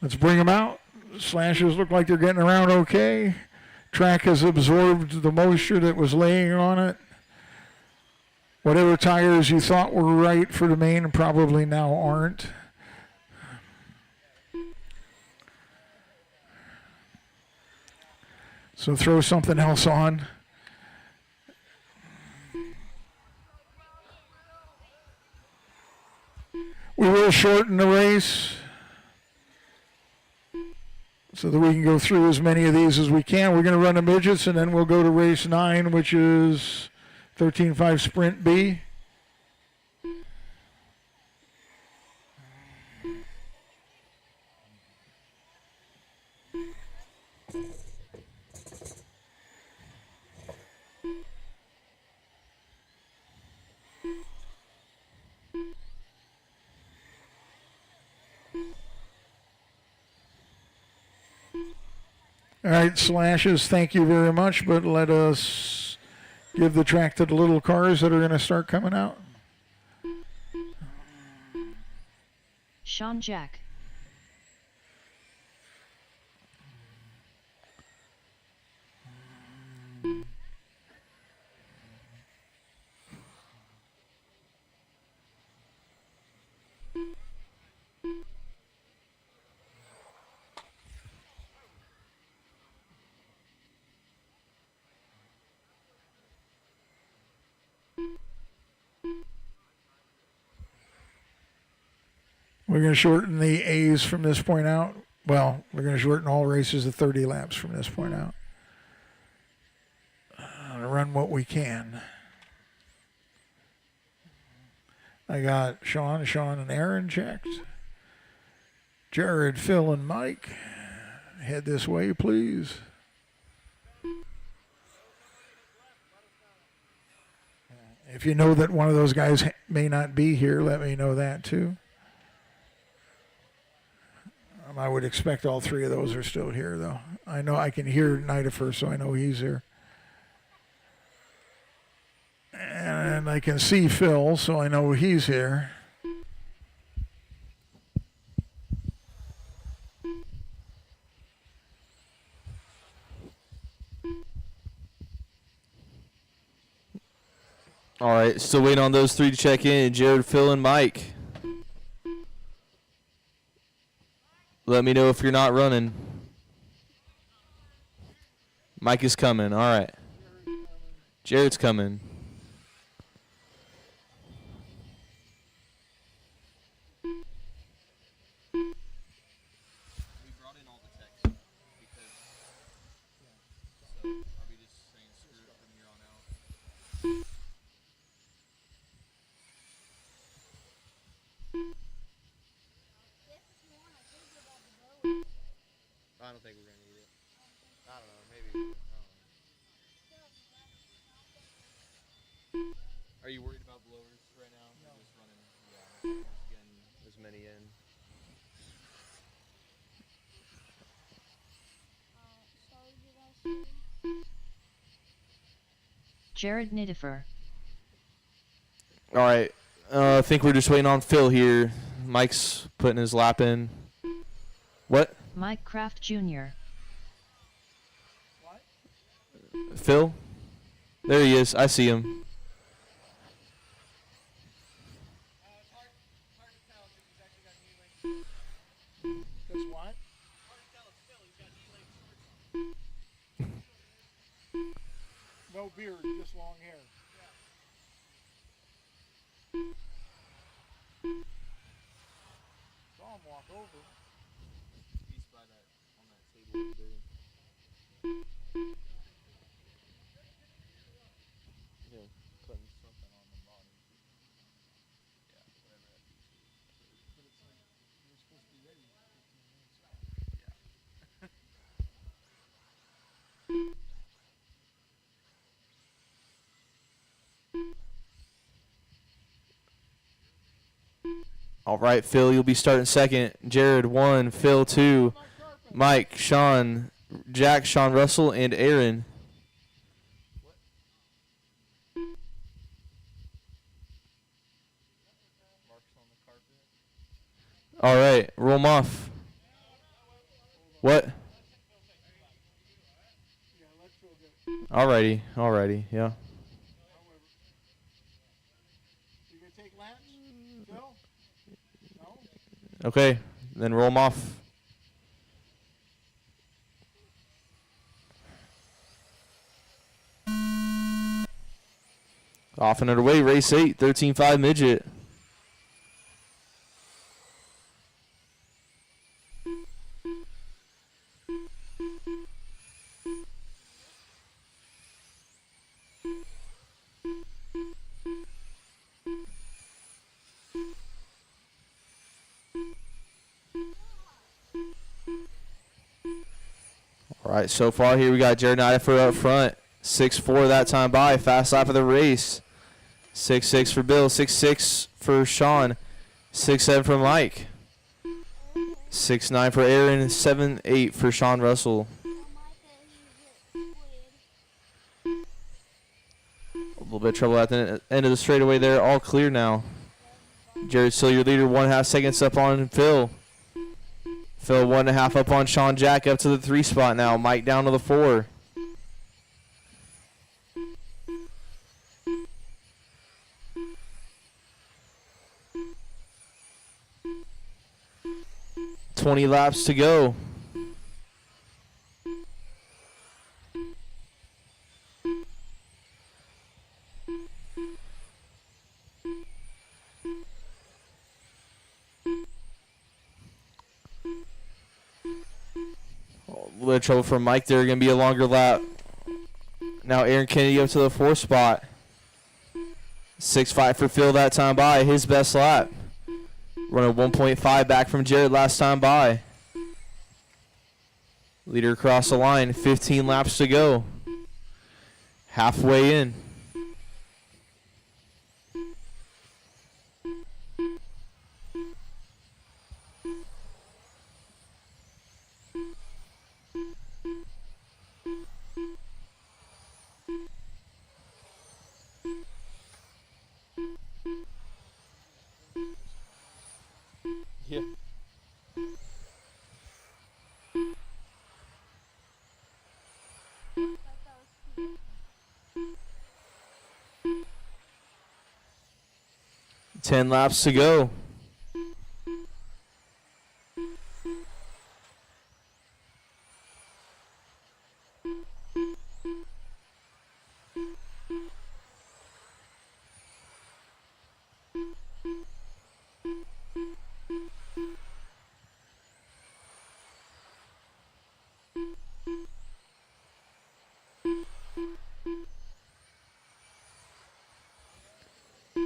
Let's bring them out. Slashes look like they're getting around okay. Track has absorbed the moisture that was laying on it. Whatever tires you thought were right for the main probably now aren't. So throw something else on. We will shorten the race so that we can go through as many of these as we can. We're going to run the midgets, and then we'll go to race 9, which is 13.5 Sprint B. All right, Slashes, thank you very much, but let us give the track to the little cars that are going to start coming out. Sean Jack. We're going to shorten the A's from this point out. Well, we're going to shorten all races to 30 laps from this point out. Run what we can. I got Sean, and Aaron checked. Jared, Phil, and Mike. Head this way, please. If you know that one of those guys may not be here, let me know that too. I would expect all 3 of those are still here, though. I know I can hear Nidifer, so I know he's here. And I can see Phil, so I know he's here. All right, still waiting on those 3 to check in. Jared, Phil, and Mike. Let me know if you're not running. Mike is coming. All right. Jared's coming. We brought in all the text because so are we just saying screw it from here on out? I don't think we're gonna need it. I don't know, maybe. I don't know. Are you worried about blowers right now? No. We're just running, getting as many in. Jared Nidifer. All right. I think we're just waiting on Phil here. Mike's putting his lap in. What? Mike Kraft Jr. Phil? There he is. I see him. It's hard to tell if he's actually got knee length. Because what? Hard to tell it's Phil. He's got knee length shorts on. No beard, just long hair. Saw him walk over. He's by that on that table over there. Yeah, putting Something on the bottom. Yeah, whatever that piece is. But it's like you're supposed to be ready 15 minutes out. All right, Phil, you'll be starting second. Jared 1, Phil 2, Mike, Sean, Jack, Sean Russell, and Aaron. All right, roll 'em off. What? Alrighty, yeah. You gonna take laps, Phil? No? Okay, then roll 'em off. Off and underway, race 8, 13.5 midget. All right, so far here we got Jared Nidifer up front. 6.4 that time by. Fast lap of the race. 6.6 for Bill. 6.6 for Sean. 6.7 for Mike. 6.9 for Aaron. 7.8 for Sean Russell. A little bit of trouble at the end of the straightaway there. All clear now. Jared still your leader. 1.5 seconds up on Phil. Phil 1.5 up on Sean Jack up to the 3 spot now. Mike down to the 4. $20 laps to go. A little bit of trouble for Mike there. Going to be a longer lap. Now Aaron Kennedy up to the 4th spot. 6.5 for Phil that time by. His best lap. Running 1.5 back from Jared last time by. Leader across the line. 15 laps to go. Halfway in. Yeah. Ten laps to go.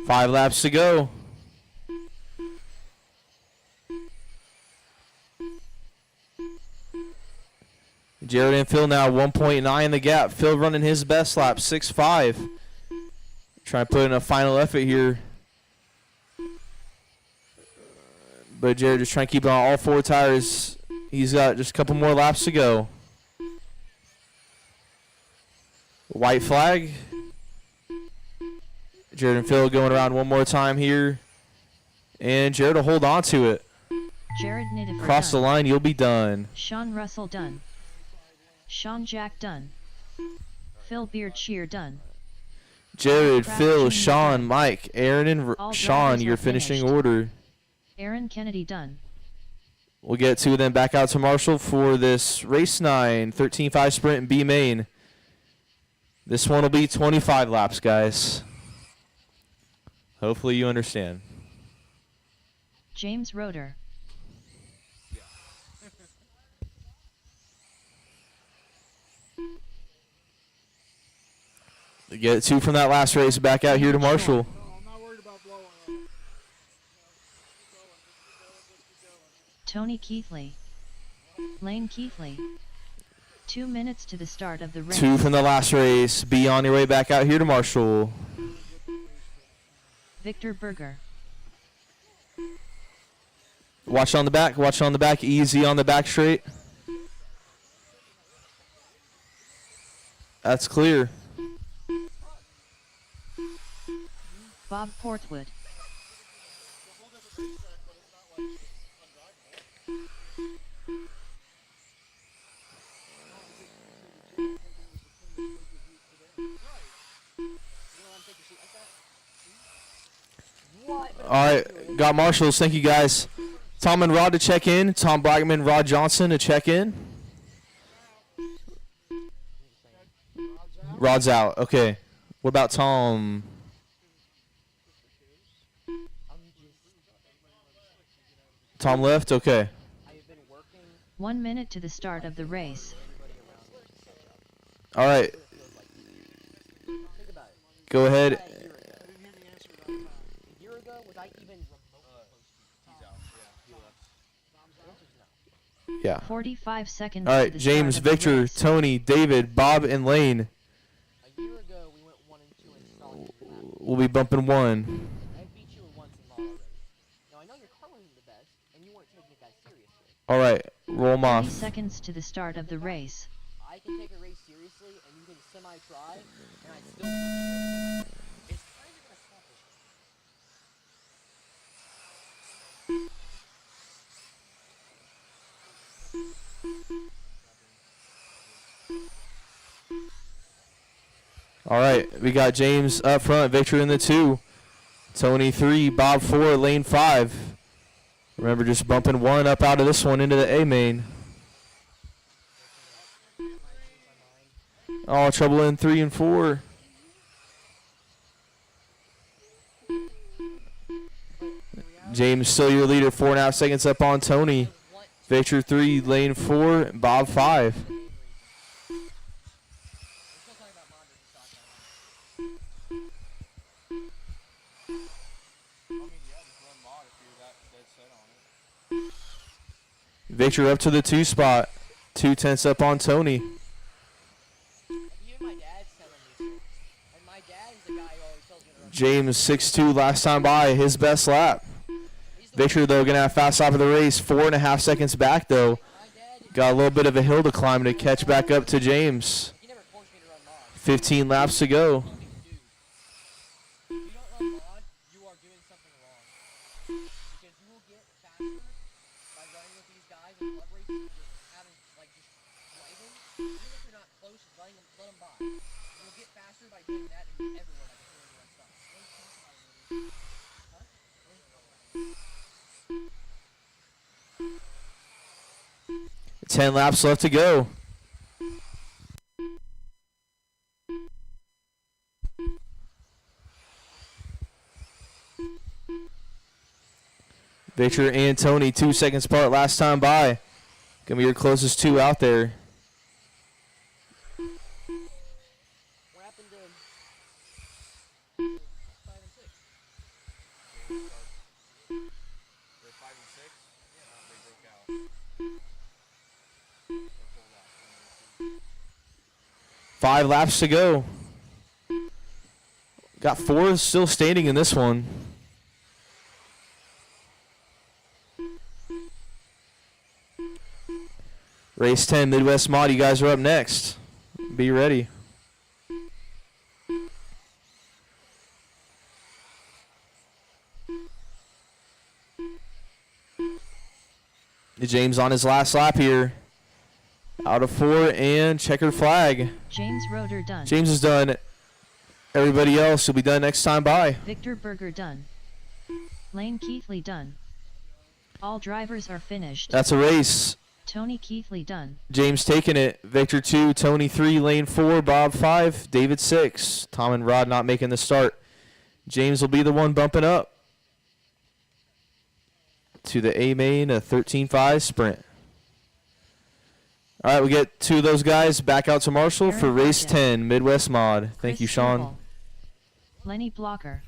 Five laps to go. Jared and Phil now 1.9 the gap. Phil running his best lap, 6.5. Trying to put in a final effort here. But Jared just trying to keep it on all 4 tires. He's got just a couple more laps to go. White flag. Jared and Phil going around one more time here. And Jared will hold on to it. Jared Nidifer Cross the done. line, you'll be done. Sean Russell done. Sean Jack done. Phil Beard Shear done. Jared, Craft Phil, Junior Sean, done. Mike, Aaron, and All Sean, drivers your are finishing finished. order. Aaron Kennedy done. We'll get to them back out to Marshall for this race 9, 13.5 sprint in B main. This one will be 25 laps, guys. Hopefully you understand. James Roeder. Get 2 from that last race back out here to Marshall. I'm not worried about blowing up. Tony Keithley. Lane Keithley. 2 minutes to the start of the race. 2 from the last race. Be on your way back out here to Marshall. Victor Berger. Watch on the back. Watch on the back. Easy on the back straight. That's clear. Bob Portwood. All right, got marshals. Thank you, guys. Tom and Rod to check in. Tom Blackman, Rod Johnson to check in. Rod's out. Okay. What about Tom? Tom left? Okay. 1 minute to the start of the race. All right. Go ahead. Yeah. 45 seconds. All to right, the James, start of the Victor, race. Tony, David, Bob, and Lane. A year ago, we went 1 and 2 in solid lap. We'll be bumping one. I beat you once in law already. Now, I know your car wasn't the best, and you weren't taking it that seriously. All right, roll 'em 30 off. seconds to the start of the race. I can take a race seriously, and you can semi-try, and I still beat you. It's kind of an accomplishment. All right, we got James up front, Victor in the 2, Tony 3, Bob 4, Lane 5. Remember, just bumping one up out of this one into the A main. All trouble in 3 and 4. James still your leader, 4.5 seconds up on Tony. Victor 3, Lane 4, Bob 5. Victor up to the 2 spot. 2/10 up on Tony. Even my dad's telling me to. And my dad's the guy who always tells me to run. James 6'2" last time by, his best lap. Victor, though, going to have fast lap of the race. 4.5 seconds back, though. My dad, Got a little bit of a hill to climb to catch back up to James. he never forced me to run mod. 15 laps to go. Dude, if you don't run mod, you are doing something wrong. Because you will get faster by running with these guys in club races, just having, like, just driving. Even if you're not close, just letting them, let them by. You'll get faster by doing that and everywhere by just doing run stuff. Huh? 10 laps left to go. Victor and Tony, 2 seconds apart last time by. Gonna be your closest 2 out there. What happened to 5 and 6? They're 5 and 6. They broke out. They pulled out. 5 laps to go. Got 4 still standing in this one. Race 10, Midwest Mod, you guys are up next. Be ready. James on his last lap here. Out of 4 and checkered flag. James Roeder done. James is done. Everybody else will be done next time by. Victor Berger done. Lane Keithley done. All drivers are finished. That's a race. Tony Keithley done. James taking it. Victor 2, Tony 3, Lane 4, Bob 5, David 6. Tom and Rod not making the start. James will be the one bumping up to the A main, a 13.5 sprint. All right, we get 2 of those guys back out to Marshall for Aaron race Hodges. 10, Midwest Mod. Thank Chris you, Sean. Stovall. Lenny Blocker.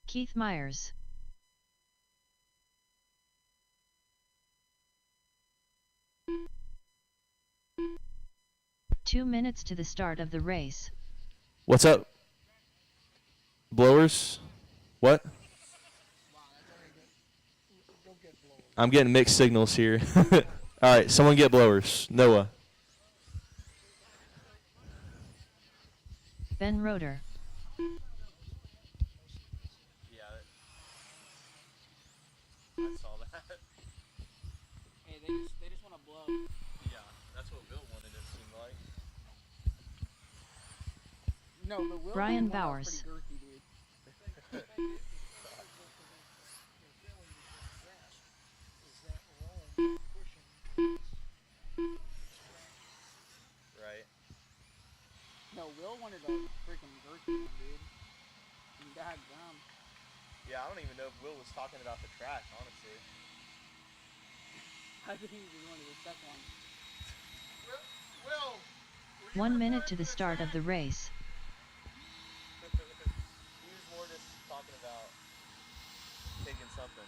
Keith Myers. 2 minutes to the start of the race. What's up? Blowers? What? I'm getting mixed signals here. All right, someone get blowers. Noah. Ben Roeder. Yeah, I saw that. Hey, they just want to blow. Yeah, that's what Bill wanted, it seemed like. No, but Will Brian did one that was Bowers. pretty girthy, dude. Right. No, Will wanted a freaking girthy one, dude. And Dad, dumb. Yeah, I don't even know if Will was talking about the track, honestly. I think he just wanted a second one. 1 minute to the start of the race. He was more just talking about taking something.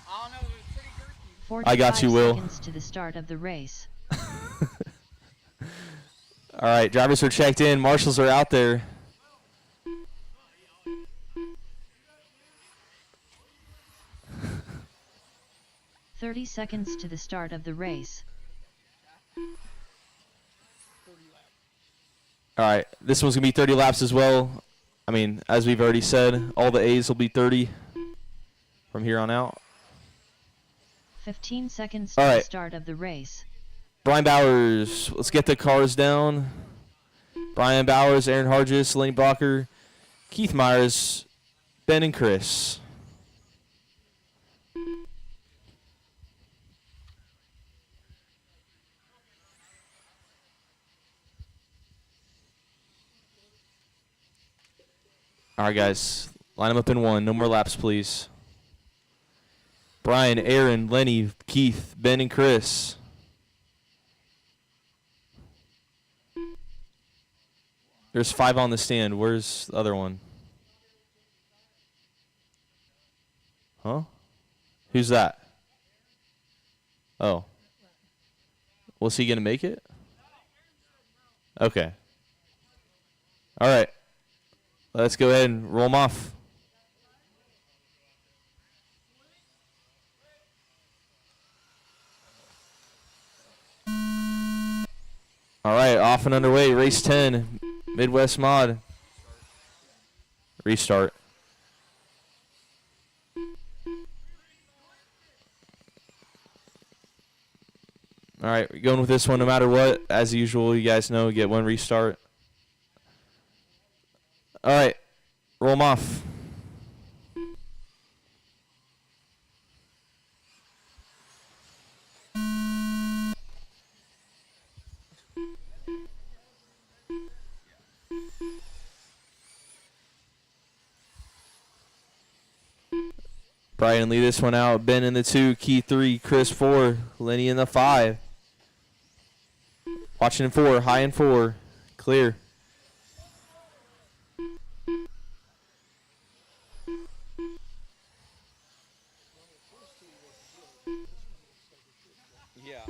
I don't know, it was pretty girthy. 45 I got you, Will. seconds to the start of the race. All right, drivers are checked in. Marshals are out there. "30 seconds to the start of the race. All right, this one's going to be 30 laps as well. I mean, as we've already said, all the A's will be 30 from here on out. 15 seconds to All the right. start of the race. Brian Bowers, let's get the cars down. Brian Bowers, Aaron Hargis, Lane Blocker, Keith Myers, Ben and Chris. All right, guys, line them up in one. No more laps, please. Brian, Aaron, Lenny, Keith, Ben, and Chris. There's 5 on the stand. Where's the other one? Huh? Who's that? Oh. Was he going to make it? Okay. All right. Let's go ahead and roll them off. All right, off and underway. Race 10, Midwest Mod. Restart. All right, we're going with this one no matter what. As usual, you guys know, we get one restart. All right, roll them off. Brian lead this one out. Ben in the 2, Keith 3, Chris 4, Lenny in the 5. Watching in 4, high in 4, clear. Yeah.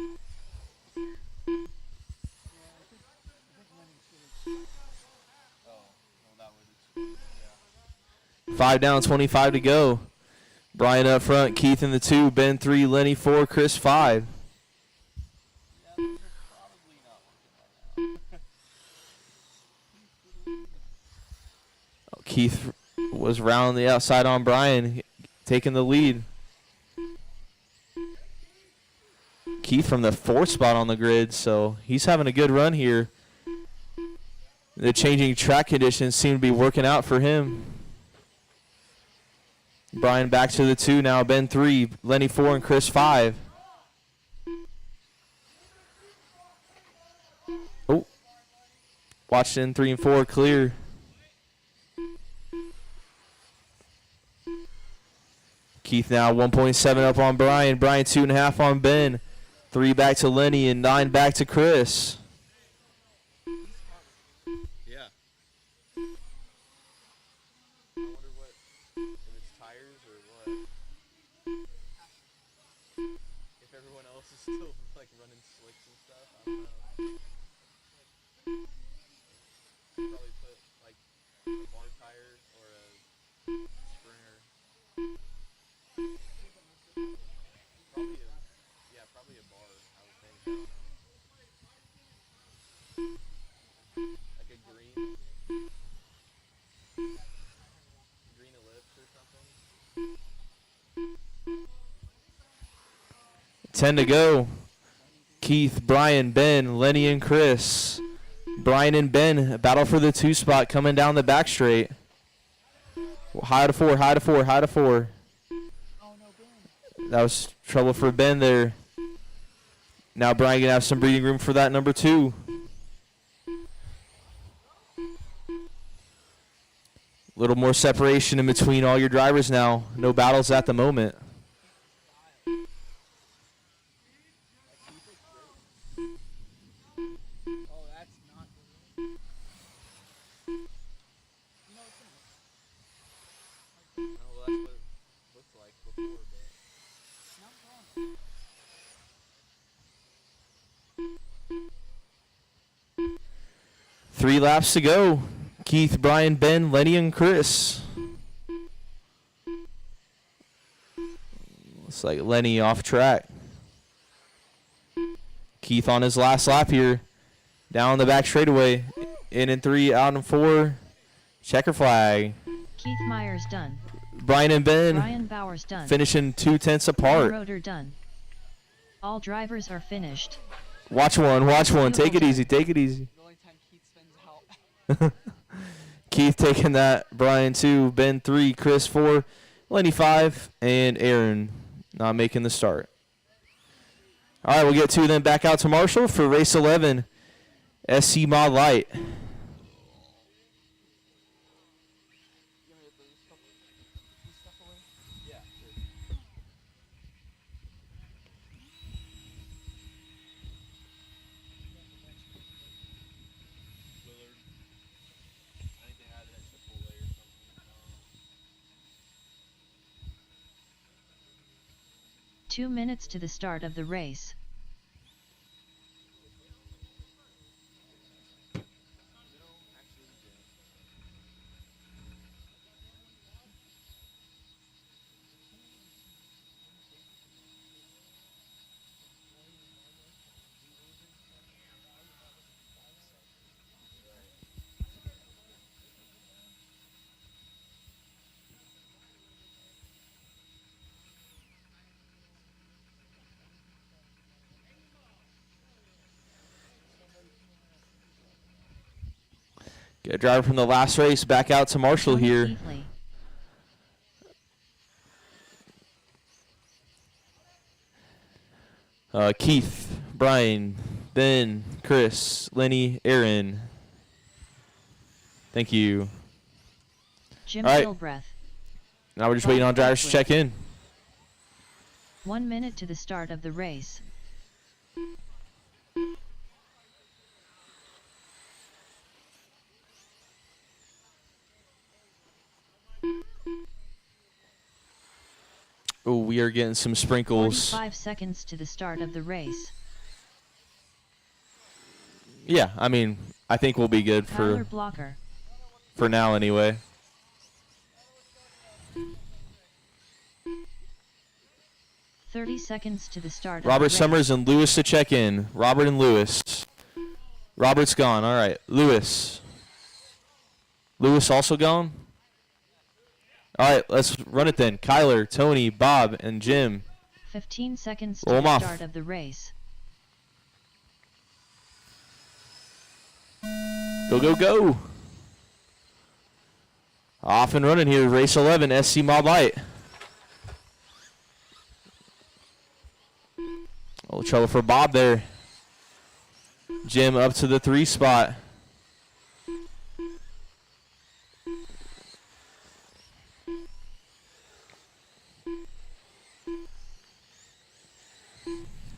5 down, 25 to go. Brian up front, Keith in the 2, Ben 3, Lenny 4, Chris 5. Keith was round the outside on Brian, taking the lead. Keith from the 4th spot on the grid, so he's having a good run here. The changing track conditions seem to be working out for him. Brian back to the 2 now, Ben 3, Lenny 4, and Chris 5. Oh, watched in 3 and 4, clear. Keith now 1.7 up on Brian. Brian 2.5 on Ben. 3 back to Lenny and 9 back to Chris. Yeah. I wonder if it's tires or what. is still like running slicks and stuff. I don't know. Probably put like a bar tire or a sprinter. Probably a bar. I would think. I don't know. Like a green ellipse or something. 10 to go. Keith, Brian, Ben, Lenny, and Chris. Brian and Ben, a battle for the 2 spot coming down the back straight. High to 4, high to 4, high to 4. That was trouble for Ben there. Now Brian gonna have some breathing room for that number 2. Little more separation in between all your drivers now. No battles at the moment. Oh, that's not good. You know, it's Oh, well, that's what it looked like before, but not wrong. 3 laps to go. Keith, Brian, Ben, Lenny, and Chris. Looks like Lenny off track. Keith on his last lap here. Down the back straightaway. In 3, out in 4. Checker flag. Keith Myers done. Brian and Ben Brian Bowers done. finishing 2/10 Ben apart. Roeder done. All drivers are finished. Watch one, watch one. Take it easy, take it easy. The only time Keith spins out. Keith taking that. Brian 2, Ben 3, Chris 4, Lenny 5, and Aaron not making the start. All right, we'll get 2 then back out to Marshall for race 11, SC Mod Light. You want me to put this stuff away? yeah, sure. Willard. I think they had an extra full layer or something. 2 minutes to the start of the race. Get a driver from the last race back out to Marshall Tony here. Keithley. Keith, Brian, Ben, Chris, Lenny, Aaron. Thank you. Jim All right. Gilbreth. Now we're just waiting on drivers to check in. 1 minute to the start of the race. Oh, we are getting some sprinkles. 45 seconds to the start of the race. Yeah, I mean, I think we'll be good Tyler Blocker. for now anyway. .30 seconds to the start Robert of the race. Summers and Lewis to check in. Robert and Lewis. Robert's gone. All right. Lewis. Lewis also gone? All right, let's run it then. Kyler, Tony, Bob, and Jim. 15 seconds Roll to 'em the off. start of the race. Go, go, go. Off and running here. Race 11, SC Mod Light. A little trouble for Bob there. Jim up to the 3 spot.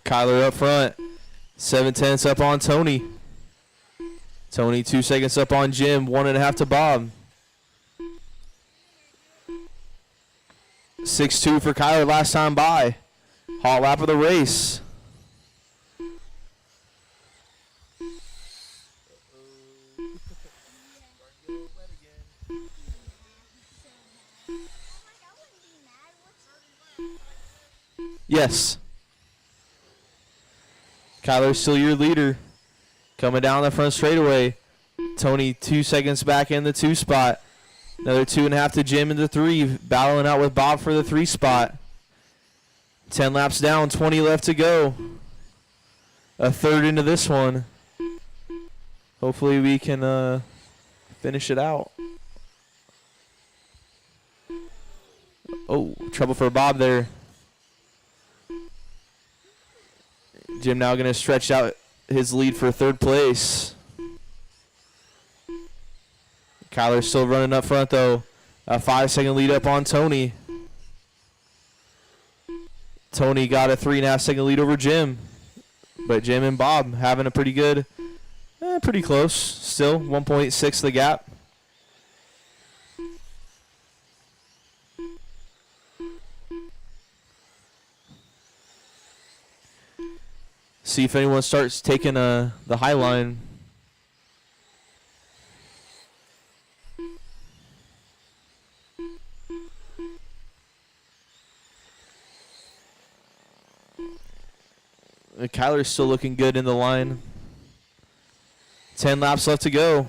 Kyler up front. 7/10 up on Tony. Tony 2 seconds up on Jim. 1.5 to Bob. 6-2 for Kyler last time by. Hot lap of the race. Yes. Kyler's still your leader. Coming down the front straightaway. Tony 2 seconds back in the 2 spot. Another 2.5 to Jim in the 3. Battling out with Bob for the 3 spot. 10 laps down, 20 left to go. A third into this one. Hopefully we can finish it out. Oh, trouble for Bob there. Jim now going to stretch out his lead for 3rd place. Kyler's still running up front, though. A 5-second lead up on Tony. Tony got a 3.5-second lead over Jim. But Jim and Bob having a pretty good, pretty close. Still 1.6 the gap. See if anyone starts taking the high line. Kyler's still looking good in the line. 10 laps left to go.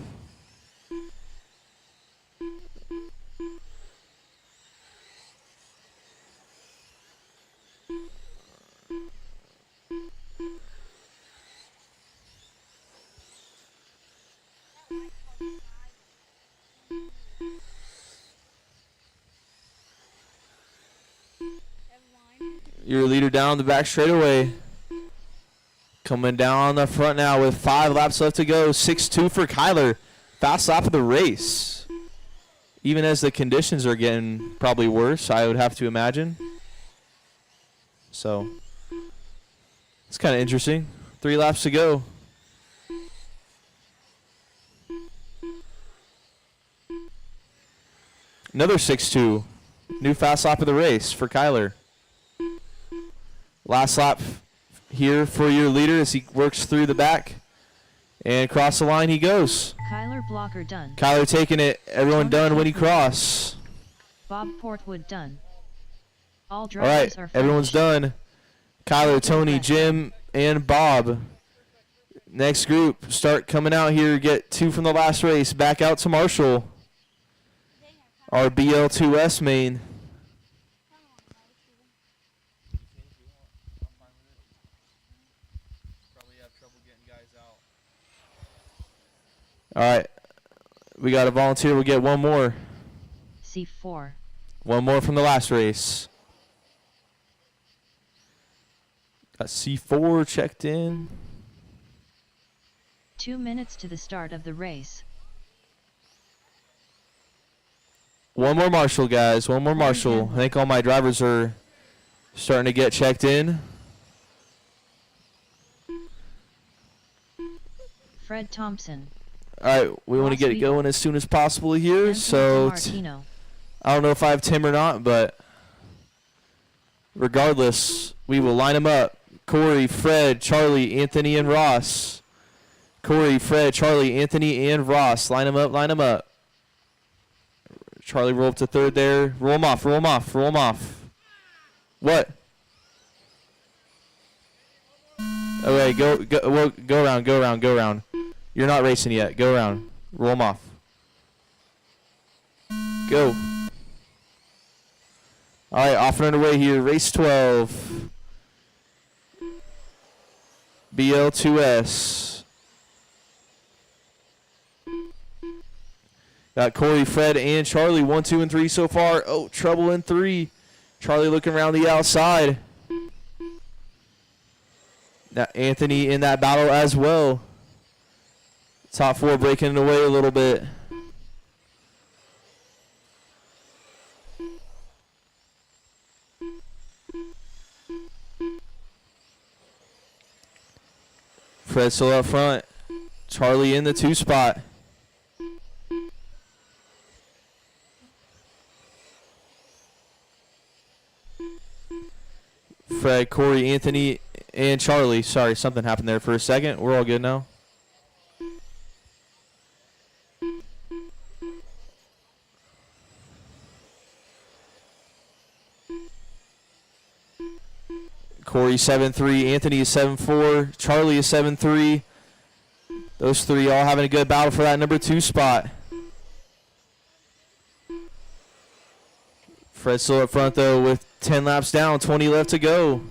Your leader down the back straightaway. Coming down on the front now with 5 laps left to go. 6-2 for Kyler. Fast lap of the race. Even as the conditions are getting probably worse, I would have to imagine. So, it's kind of interesting. 3 laps to go. Another 6-2. New fast lap of the race for Kyler. Last lap here for your leader as he works through the back. And across the line he goes. Kyler Blocker done. Kyler taking it. Everyone Tony done when he Keithley. cross. Bob Portwood done. All All drivers right, are everyone's finished. done. Kyler, Tony, Jim, and Bob. Next group start coming out here. Get 2 from the last race. Back out to Marshall. Our BL2S main. Probably have trouble getting guys out. All right, we got a volunteer. We'll get one more. C4. One more from the last race. Got C4 checked in. 2 minutes to the start of the race. One more Marshall, guys. One more Marshall. I think all my drivers are starting to get checked in. Fred Thompson. All right, we want to Ross get it Weaver. going as soon as possible here. Anthony So DiMartino. I don't know if I have Tim or not, but regardless, we will line them up. Corey, Fred, Charlie, Anthony, and Ross. Corey, Fred, Charlie, Anthony, and Ross. Line them up, line them up. Charlie roll up to 3rd there. Roll them off, roll them off, roll them off. What? Okay, go around, go around, go around. You're not racing yet. Go around. Roll them off. Go. All right, off and underway here. Race 12. BL2S. Got Corey, Fred, and Charlie. 1, 2, and 3 so far. Oh, trouble in 3. Charlie looking around the outside. Now Anthony in that battle as well. Top 4 breaking it away a little bit. Fred still up front. Charlie in the 2 spot. Fred, Corey, Anthony, and Charlie. Sorry, something happened there for a second. We're all good now. Corey 7-3. Anthony is 7-4. Charlie is 7-3. Those three all having a good battle for that number 2 spot. Fred still up front, though, with 10 laps down, 20 left to go.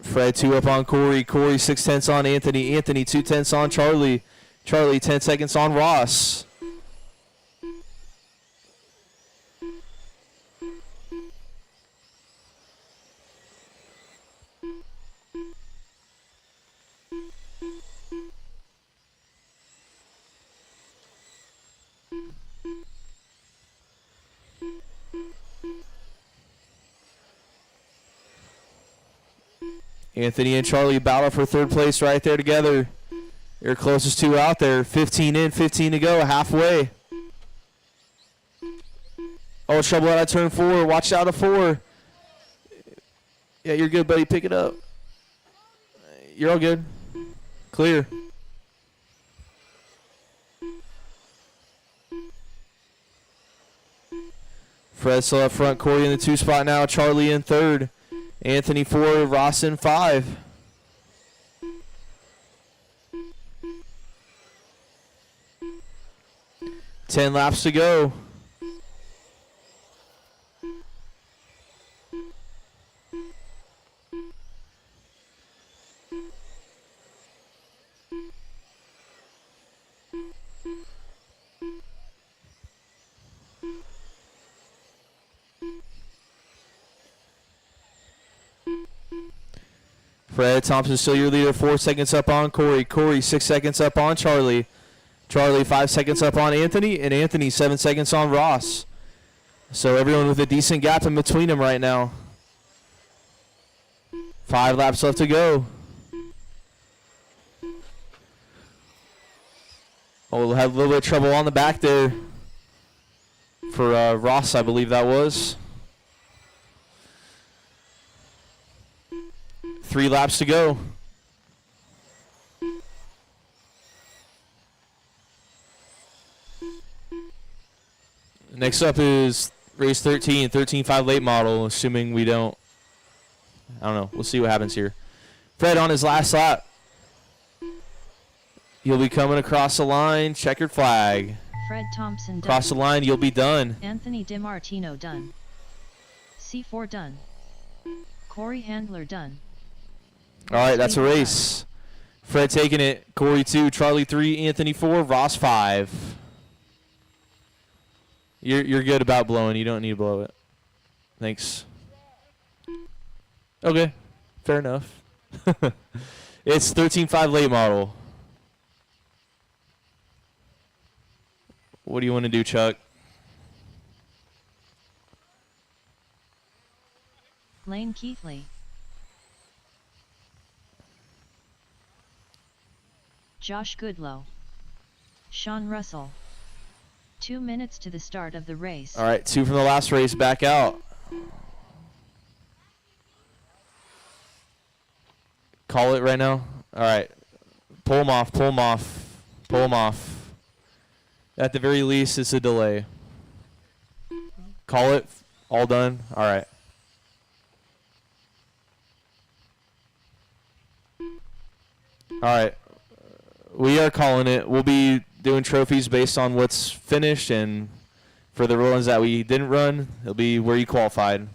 Fred 2 up on Corey. Corey 6/10 on Anthony. Anthony 2/10 on Charlie. Charlie 10 seconds on Ross. Anthony and Charlie battle for 3rd place right there together. Your closest 2 out there. 15 in, 15 to go, halfway. Oh, trouble out of turn 4. Watch out of 4. Yeah, you're good, buddy. Pick it up. You're all good. Clear. Fred still up front. Corey in the 2 spot now. Charlie in 3rd. Anthony 4, Ross in 5. Ten laps to go. Fred Thompson still your leader, 4 seconds up on Corey. Corey 6 seconds up on Charlie. Charlie 5 seconds up on Anthony, and Anthony 7 seconds on Ross. So everyone with a decent gap in between them right now. 5 laps left to go. Oh, we'll have a little bit of trouble on the back there for Ross, I believe that was. 3 laps to go. Next up is race 13, 13.5 late model, assuming we don't. I don't know. We'll see what happens here. Fred on his last lap. He'll be coming across the line. Checkered flag. Fred Thompson done. Across the line, you'll be done. Anthony DiMartino done. C4 done. Corey Handler done. All right, that's a race. Fred taking it. Corey 2, Charlie 3, Anthony 4, Ross 5. You're good about blowing. You don't need to blow it. Thanks. Okay, fair enough. It's 13.5 late model. What do you want to do, Chuck? Lane Keithley. Josh Goodlow. Sean Russell. 2 minutes to the start of the race. All right, 2 from the last race, back out. Call it right now. All right, pull them off, pull them off, pull them off. At the very least, it's a delay. Call it, all done. All right. All right. We are calling it. We'll be doing trophies based on what's finished, and for the runs that we didn't run, it'll be where you qualified.